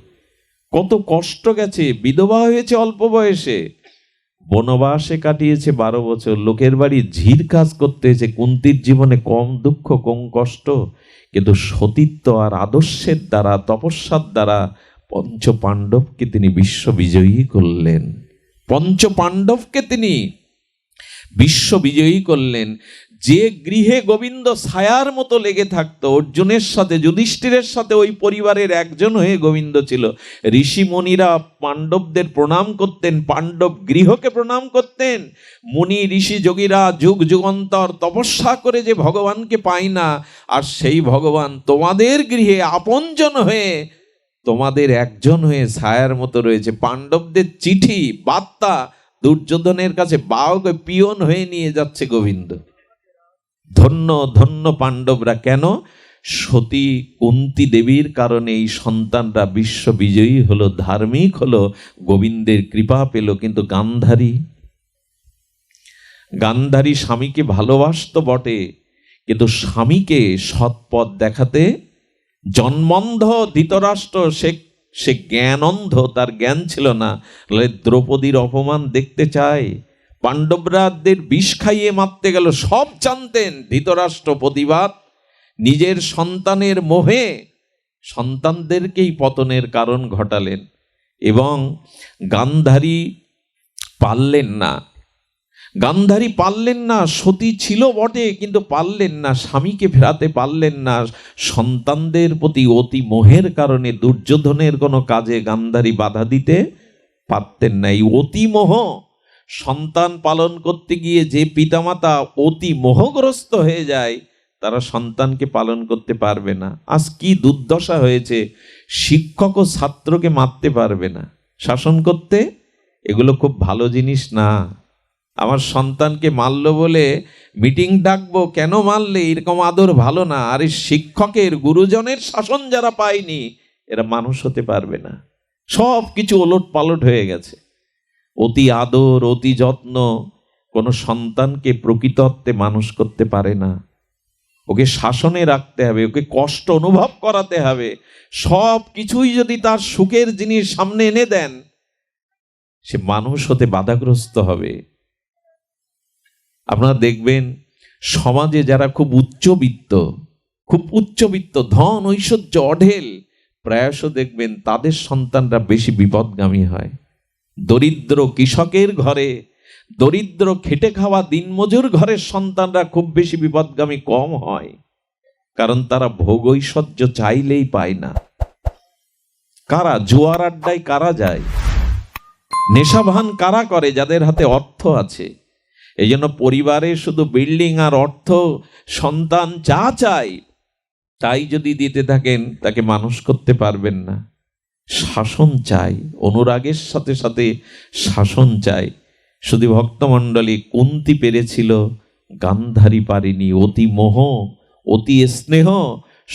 [SPEAKER 1] কত কষ্ট গেছে। বিধবা হয়েছে অল্প বয়সে, বনবাসে কাটিয়েছে 12 বছর, লোকের বাড়ি ঝির কাজ করতে হয়েছে। কুন্তীর জীবনে কম দুঃখ, কম কষ্ট, কিন্তু সতীত্ব আর আদর্শের দ্বারা, তপস্যার দ্বারা পঞ্চ পাণ্ডবকে তিনি বিশ্ববিজয়ী করলেন। পঞ্চ পাণ্ডবকে তিনি বিশ্ববিজয়ী করলেন। যে গৃহে গোবিন্দ ছায়ার মতো লেগে থাকতো, অর্জুনের সাথে, যুধিষ্ঠিরের সাথে ওই পরিবারের একজন হয়ে গোবিন্দ ছিল। ঋষি মুনিরা পাণ্ডবদের প্রণাম করতেন, পাণ্ডব গৃহকে প্রণাম করতেন। মুনি ঋষি যোগীরা যুগ যুগান্তর তপস্যা করে যে ভগবানকে পায় না, আর সেই ভগবান তোমাদের গৃহে আপনজন হয়ে, তোমাদের একজন হয়ে ছায়ার মতো রয়েছে। পাণ্ডবদের চিঠি বার্তা দুর্যোধনের কাছে বাহক পিয়ন হয়ে নিয়ে যাচ্ছে গোবিন্দ। ধন্য ধন্য পাণ্ডবরা। কেন? সতী কুন্তী দেবীর কারণে এই সন্তানরা বিশ্ববিজয়ী হলো, ধার্মিক হলো, গোবিন্দের কৃপা পেল। কিন্তু গান্ধারী স্বামীকে ভালোবাসতো বটে, কিন্তু স্বামীকে সৎপথ দেখাতে জন্মন্ধ ধৃতরাষ্ট্র, সে জ্ঞানন্ধ, তার জ্ঞান ছিল না। দ্রৌপদীর অপমান দেখতে চায়, পাণ্ডবরাদের বিষ খাইয়ে মারতে গেল, সব জানতেন। ধৃতরাষ্ট্র প্রতিবাদ, নিজের সন্তানের মোহে সন্তানদেরকেই পতনের কারণ ঘটালেন। এবং গান্ধারী পারলেন না, সতী ছিল বটে কিন্তু পারলেন না, স্বামীকে ফেরাতে পারলেন না। সন্তানদের প্রতি অতি মোহের কারণে দুর্যোধনের কোনো কাজে গান্ধারী বাধা দিতে পারতেন না। এই অতি মোহ, সন্তান পালন করতে গিয়ে যে পিতামাতা অতি মোহগ্রস্ত হয়ে যায়, তারা সন্তানকে পালন করতে পারবে না। আজ কি দুর্দশা হয়েছে, শিক্ষক ও ছাত্রকে মারতে পারবে না শাসন করতে। এগুলো খুব ভালো জিনিস না। আমার সন্তানকে মারলো বলে মিটিং ডাকবো, কেন মারলে, এরকম আদর ভালো না। আর এই শিক্ষকের, গুরুজনের শাসন যারা পায়নি, এরা মানুষ হতে পারবে না। সব কিছু ওলট পালট হয়ে গেছে। অতি আদর, অতি যত্ন কোনো সন্তানকে প্রকৃত অর্থে মানুষ করতে পারে না। ওকে শাসনে রাখতে হবে, ওকে কষ্ট অনুভব করাতে হবে। সব কিছুই যদি তার সুখের জিনিস সামনে এনে দেন, সে মানুষ হতে বাধাগ্রস্ত হবে। আপনারা দেখবেন সমাজে যারা খুব উচ্চবিত্ত, ধন ঐশ্বর্য অঢেল, প্রায়শ দেখবেন তাদের সন্তানরা বেশি বিপদগামী হয়। দরিদ্র কৃষকের ঘরে, দরিদ্র খেটে খাওয়া দিনমজুর ঘরের সন্তানরা খুব বেশি বিপদগামী কম হয়। কারণ তারা ভোগ ঐশ্বর্য চাইলেই পায় না। কারা জুয়ার আড্ডায় কারা যায়, নেশাভান কারা করে? যাদের হাতে অর্থ আছে। এই জন্য পরিবারে শুধু বিল্ডিং আর অর্থ, সন্তান যা চাই তাই যদি দিতে থাকেন, তাকে মানুষ করতে পারবেন না। শাসন চাই, অনুরাগের সাথে সাথে শাসন চাই। শুধু ভক্তমণ্ডলী, কুন্তী পেরেছিল, গান্ধারী পারেনি। অতি মোহ, অতি স্নেহ,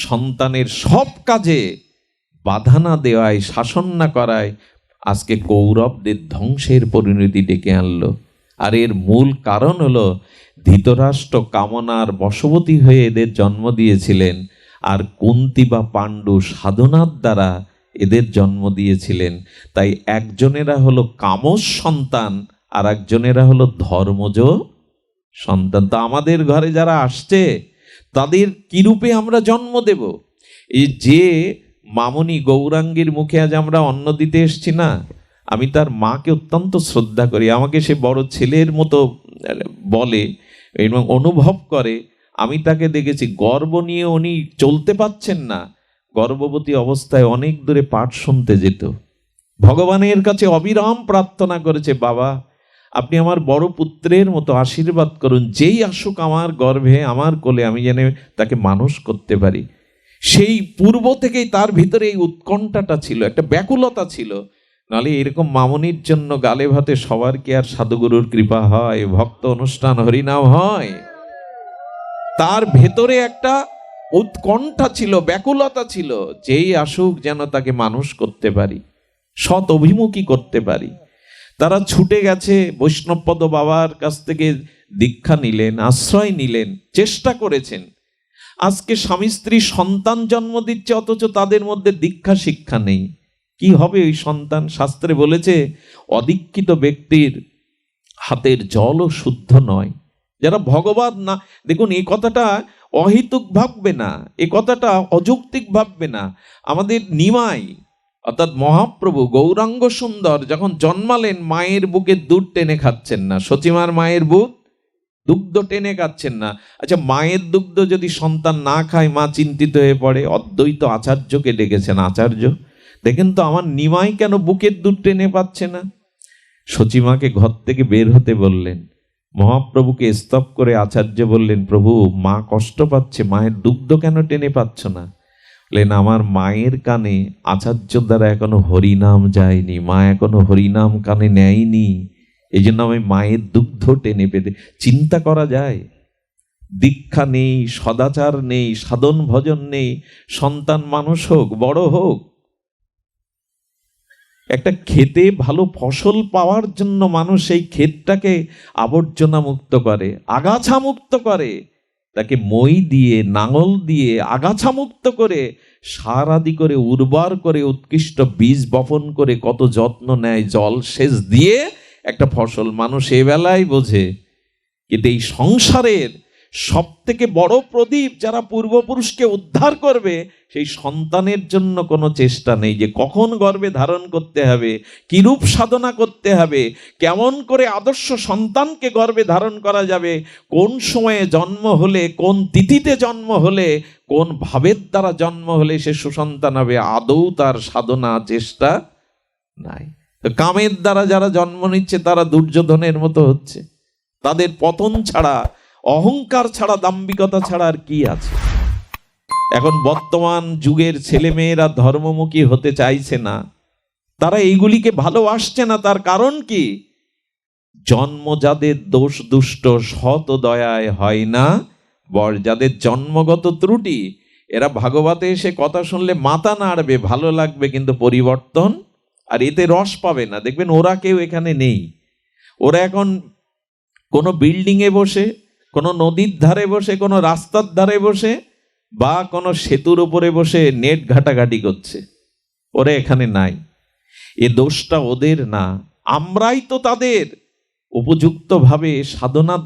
[SPEAKER 1] সন্তানের সব কাজে বাধা না দেওয়ায়, শাসন না করায় আজকে কৌরবদের ধ্বংসের পরিণতি ডেকে আনলো। আর এর মূল কারণ হলো ধৃতরাষ্ট্র কামনার বশবর্তী হয়ে এদের জন্ম দিয়েছিলেন, আর কুন্তী বা পাণ্ডু সাধনার দ্বারা এদের জন্ম দিয়েছিলেন। তাই একজনেরা হলো কামজ সন্তান, আর একজনেরা হলো ধর্মজ সন্তান। তো আমাদের ঘরে যারা আসছে, তাদের কি রূপে আমরা জন্ম দেব? এই যে মামনি গৌরাঙ্গীর মুখে আজ আমরা অন্ন দিতে এসছি না, আমি তার মাকে অত্যন্ত শ্রদ্ধা করি। আমাকে সে বড় ছেলের মতো বলে এবং অনুভব করে। আমি তাকে দেখেছি, গর্ব নিয়ে উনি চলতে পাচ্ছেন না, গর্ভবতী অবস্থায় অনেক দূরে পাঠ শুনতে যেত। ভগবানের কাছে অবিরাম প্রার্থনা করেছে, বাবা আপনি আমার বড় পুত্রের মতো আশীর্বাদ করুন, যেই আসুক আমার গর্ভে, আমার কোলে, আমি যেন তাকে মানুষ করতে পারি। সেই পূর্ব থেকেই তার ভিতরে এই উৎকণ্ঠাটা ছিল, একটা ব্যাকুলতা ছিল। নালে এরকম মামনির জন্য গালে ভাতে সবার কি আর সাধুগুরুর কৃপা হয়, ভক্ত অনুষ্ঠান হরিনাম হয়? তার ভেতরে একটা উৎকণ্ঠা ছিল, ব্যাকুলতা ছিল, যেই আসুক যেন তাকে মানুষ করতে পারি, সৎ অভিমুখী করতে পারি। তারা ছুটে গেছে, বৈষ্ণবপদ বাবার কাছ থেকে দীক্ষা নিলেন, আশ্রয় নিলেন, চেষ্টা করেছেন। আজকে স্বামী স্ত্রী সন্তান জন্ম দিচ্ছে, অথচ তাদের মধ্যে দীক্ষা শিক্ষা নেই। কি হবে ওই সন্তান? শাস্ত্রে বলেছে, অদীক্ষিত ব্যক্তির হাতের জলও শুদ্ধ নয়। যারা ভগবান না, দেখুন এই কথাটা অহেতুক ভাববে না, এ কথাটা অযৌক্তিক ভাববে না। আমাদের নিমাই অর্থাৎ মহাপ্রভু গৌরাঙ্গ সুন্দর যখন জন্মালেন, মায়ের বুকে দুধ টেনে খাচ্ছেন না, সচিমার মায়ের বুক দুগ্ধ টেনে খাচ্ছেন না। আচ্ছা, মায়ের দুগ্ধ যদি সন্তান না খায়, মা চিন্তিত হয়ে পড়ে। অদ্বৈত আচার্যকে ডেকেছেন, আচার্য দেখেন তো আমার নিমাই কেন বুকের দুধ টেনে পাচ্ছে না? সচিমাকে ঘর থেকে বের হতে বললেন। মহাপ্রভুকে স্তব করে আচার্য বললেন, প্রভু মা কষ্ট পাচ্ছে, মায়ের দুগ্ধ কেন টেনে পাচ্ছ না? বললেন, আমার মায়ের কানে আচার্য দ্বারা এখনো হরিনাম যায়নি, মা এখনো হরিনাম কানে নেয়নি, এই জন্য আমি মায়ের দুগ্ধ টেনে পেতে। চিন্তা করা যায়? দীক্ষা নেই, সদাচার নেই, সাধন ভজন নেই, সন্তান মানুষ হোক, বড় হোক। একটা ক্ষেতে ভালো ফসল পাওয়ার জন্য মানুষ এই ক্ষেতটাকে আবর্জনা মুক্ত করে, আগাছা মুক্ত করে, তাকে মই দিয়ে, নাঙল দিয়ে আগাছা মুক্ত করে, সার আদি করে, উর্বর করে, উৎকৃষ্ট বীজ বপন করে, কত যত্ন নেয়, জল সেচ দিয়ে একটা ফসল মানুষ এ বেলায় বোঝে। কিন্তু এই সংসারের সব থেকে বড় প্রদীপ যারা পূর্বপুরুষকে উদ্ধার করবে, সেই সন্তানের জন্য কোনো চেষ্টা নেই যে কখন গর্ভে ধারণ করতে হবে, কিরূপ সাধনা করতে হবে, কেমন করে আদর্শ সন্তানকে গর্ভে ধারণ করা যাবে, কোন সময়ে জন্ম হলে, কোন তিথিতে জন্ম হলে, কোন ভাবের দ্বারা জন্ম হলে সে সুসন্তান হবে, আদৌ তার সাধনা চেষ্টা নাই। তো কামের দ্বারা যারা জন্ম নিচ্ছে তারা দুর্যোধনের মতো হচ্ছে। তাদের পতন ছাড়া, অহংকার ছাড়া, দাম্ভিকতা ছাড়া আর কি আছে? এখন বর্তমান যুগের ছেলেমেয়েরা ধর্মমুখী হতে চাইছে না, তারা এইগুলিকে ভালোবাসছে না। তার কারণ কি? জন্ম যাদের দোষ দুষ্ট, সৎ দয়ায় হয় না বর। যাদের জন্মগত ত্রুটি, এরা ভাগবতে এসে কথা শুনলে মাথা নাড়বে, ভালো লাগবে, কিন্তু পরিবর্তন আর এতে রস পাবে না। দেখবেন ওরা কেউ এখানে নেই। ওরা এখন কোনো বিল্ডিংয়ে বসে, কোনো নদীর ধারে বসে, কোনো রাস্তার ধারে বসে, বা কোনো সেতুর উপরে বসে নেট ঘাটাঘাটি করছে। ওরা এখানে নাই। এ দোষটা ওদের না, আমরাই তো তাদের উপযুক্তভাবে সাধনার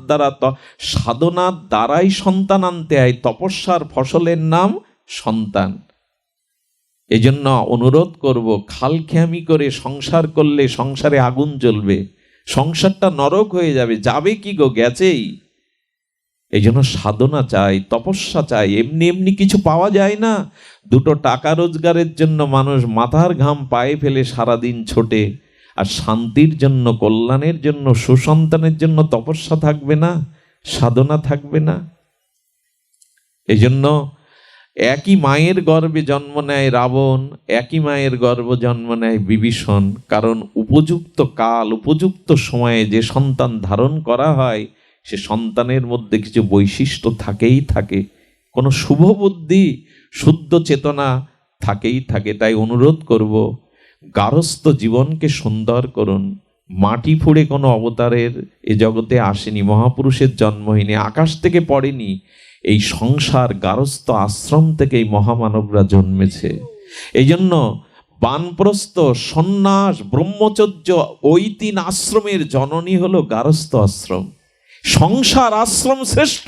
[SPEAKER 1] দ্বারাই সন্তান আনতে হয়। তপস্যার ফসলের নাম সন্তান। এই জন্য অনুরোধ করব, খালখেয়ামি করে সংসার করলে সংসারে আগুন জ্বলবে, সংসারটা নরক হয়ে যাবে। যাবে কি গো, গেছেই। এই জন্য সাধনা চাই, তপস্যা চাই। এমনি এমনি কিছু পাওয়া যায় না। দুটো টাকা রোজগারের জন্য মানুষ মাথার ঘাম পায়ে ফেলে সারাদিন ছোটে, আর শান্তির জন্য, কল্যাণের জন্য, সুসন্তানের জন্য তপস্যা থাকবে না, সাধনা থাকবে না। এই জন্য একই মায়ের গর্ভে জন্ম নেয় রাবণ, একই মায়ের গর্ভে জন্ম নেয় বিভীষণ। কারণ উপযুক্ত কাল, উপযুক্ত সময়ে যে সন্তান ধারণ করা হয়, সে সন্তানের মধ্যে কিছু বৈশিষ্ট্য থাকেই থাকে, কোনো শুভ বুদ্ধি, শুদ্ধ চেতনা থাকেই থাকে। তাই অনুরোধ করব, গারস্থ জীবনকে সুন্দর করুন। মাটি ফুঁড়ে কোনো অবতারের এ জগতে আসেনি, মহাপুরুষের জন্ম হয়নি, আকাশ থেকে পড়েনি। এই সংসার গারস্থ আশ্রম থেকেই মহামানবরা জন্মেছে। এই জন্য বানপ্রস্থ, সন্ন্যাস, ব্রহ্মচর্য, ওই তিন আশ্রমের জননী হলো গারস্থ আশ্রম। সংসার আশ্রম শ্রেষ্ঠ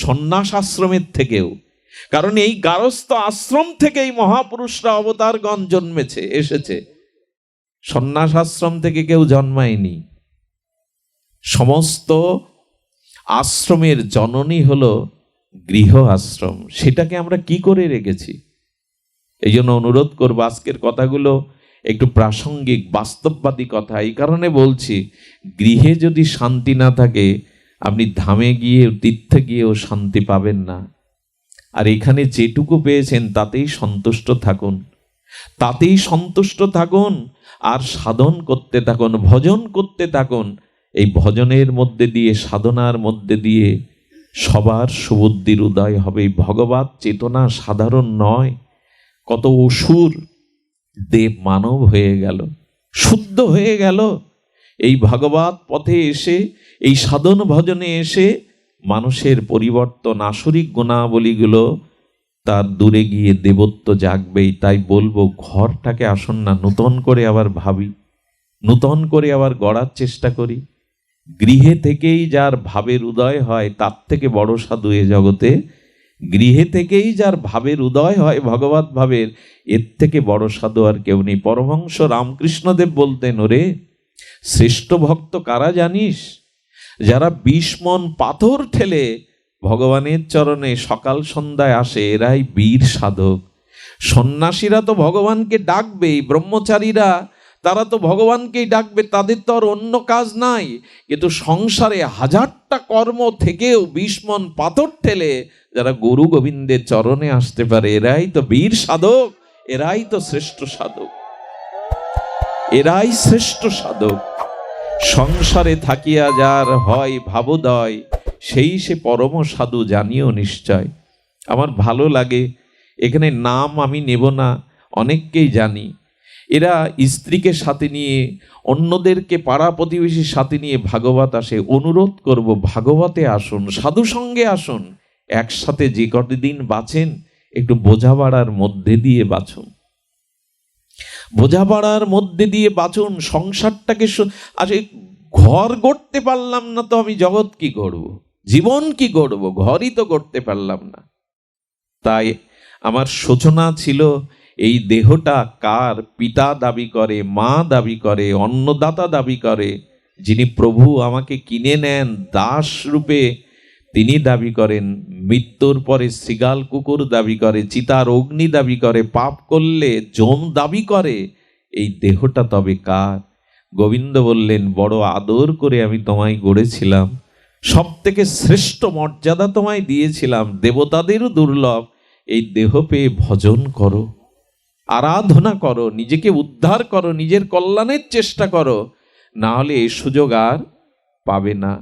[SPEAKER 1] সন্ন্যাস আশ্রমের থেকেও। কারণ এই গারস্থ আশ্রম থেকেই মহাপুরুষরা অবতারগণ জন্মেছে, এসেছে। সন্ন্যাস আশ্রম থেকে কেউ জন্মায়নি। সমস্ত আশ্রমের জননী হলো গৃহ আশ্রম। সেটাকে আমরা কি করে রেখেছি? এই জন্য অনুরোধ করবো, আজকের কথাগুলো একটু প্রাসঙ্গিক, বাস্তববাদী কথা। এই কারণে বলছি, গৃহে যদি শান্তি না থাকে, আপনি ধামে গিয়ে, তীর্থে গিয়েও শান্তি পাবেন না। আর এখানে যেটুকু পেয়েছেন তাতেই সন্তুষ্ট থাকুন, তাতেই সন্তুষ্ট থাকুন। আর সাধন করতে থাকুন, ভজন করতে থাকুন। এই ভজনের মধ্যে দিয়ে, সাধনার মধ্যে দিয়ে সবার সুবুদ্ধির উদয় হবে। ভগবত চেতনা সাধারণ নয়। কত অসুর দেব মানব হয়ে গেল, শুদ্ধ হয়ে গেল। এই ভগবত পথে এসে, এই সাধন ভজনে এসে মানুষের পরিবর্তন, আসরিক গুণাবলীগুলো তার দূরে গিয়ে দেবত্ব জাগবেই। তাই বলবো, ঘরটাকে আসুন না নূতন করে আবার ভাবি, নূতন করে আবার গড়ার চেষ্টা করি। গৃহে থেকেই যার ভাবের উদয় হয়, তার থেকে বড় সাধু এ জগতে। গৃহে থেকেই যার ভাবের উদয় হয়, ভগবত ভাবের, এর থেকে বড় সাধু আর কেউ নেই। পরমহংস রামকৃষ্ণদেব বলতেন, ওরে শ্রেষ্ঠ ভক্ত কারা জানিস? যারা 20 মণ পাথর ঠেলে ভগবানের চরণে সকাল সন্ধ্যায় আসে, এরাই বীর সাধক। সন্ন্যাসীরা তো ভগবানকে ডাকবেই, ব্রহ্মচারীরা তারা তো ভগবানকেই ডাকবে, তাদের তো আর অন্য কাজ নাই। কিন্তু সংসারে হাজারটা কর্ম থেকেও 20 মণ পাথর ঠেলে যারা গুরু গোবিন্দের চরণে আসতে পারে, এরাই তো বীর সাধক, এরাই তো শ্রেষ্ঠ সাধক, এরাই শ্রেষ্ঠ সাধক। সংসারে থাকিয়া যার হয় ভাবোদয়, সেই সে পরম সাধু জানিও নিশ্চয়। আমার ভালো লাগে, এখানে নাম আমি নেব না, অনেককেই জানি। এরা স্ত্রীকে সাথে নিয়ে, অন্যদেরকে পাড়া প্রতিবেশীর সাথে নিয়ে ভাগবত আসে। অনুরোধ করব, ভাগবতে আসুন, সাধু সঙ্গে আসুন। একসাথে যে কতদিন বাঁচেন একটু বোঝাপড়ার মধ্যে দিয়ে বাঁচুন, বোঝাপড়ার মধ্যে দিয়ে বাঁচুন। সংসারটাকে আরে ঘর গড়তে পারলাম না তো আমি জগৎ কি গড়ব, জীবন কি গড়ব? ঘরই তো গড়তে পারলাম না। তাই আমার সূচনা ছিল, এই দেহটা কার? পিতা দাবি করে, মা দাবি করে, অন্নদাতা দাবি করে। যিনি প্রভু আমাকে কিনে নেন দাস রূপে, তিনি দাবি করেন। মৃত্যুর পরে শৃগাল কুকুর দাবি করে, চিতার অগ্নি দাবি করে, পাপ করলে যম দাবি করে। এই দেহটা তবে কার? গোবিন্দ বললেন, বড় আদর করে আমি তোমায় গড়েছিলাম, সব থেকে শ্রেষ্ঠ মর্যাদা তোমায় দিয়েছিলাম, দেবতাদেরও দুর্লভ। এই দেহ পেয়ে ভজন করো, আরাধনা করো, নিজেকে উদ্ধার করো, নিজের কল্যাণের চেষ্টা করো, না হলে এই সুযোগ আর পাবে না।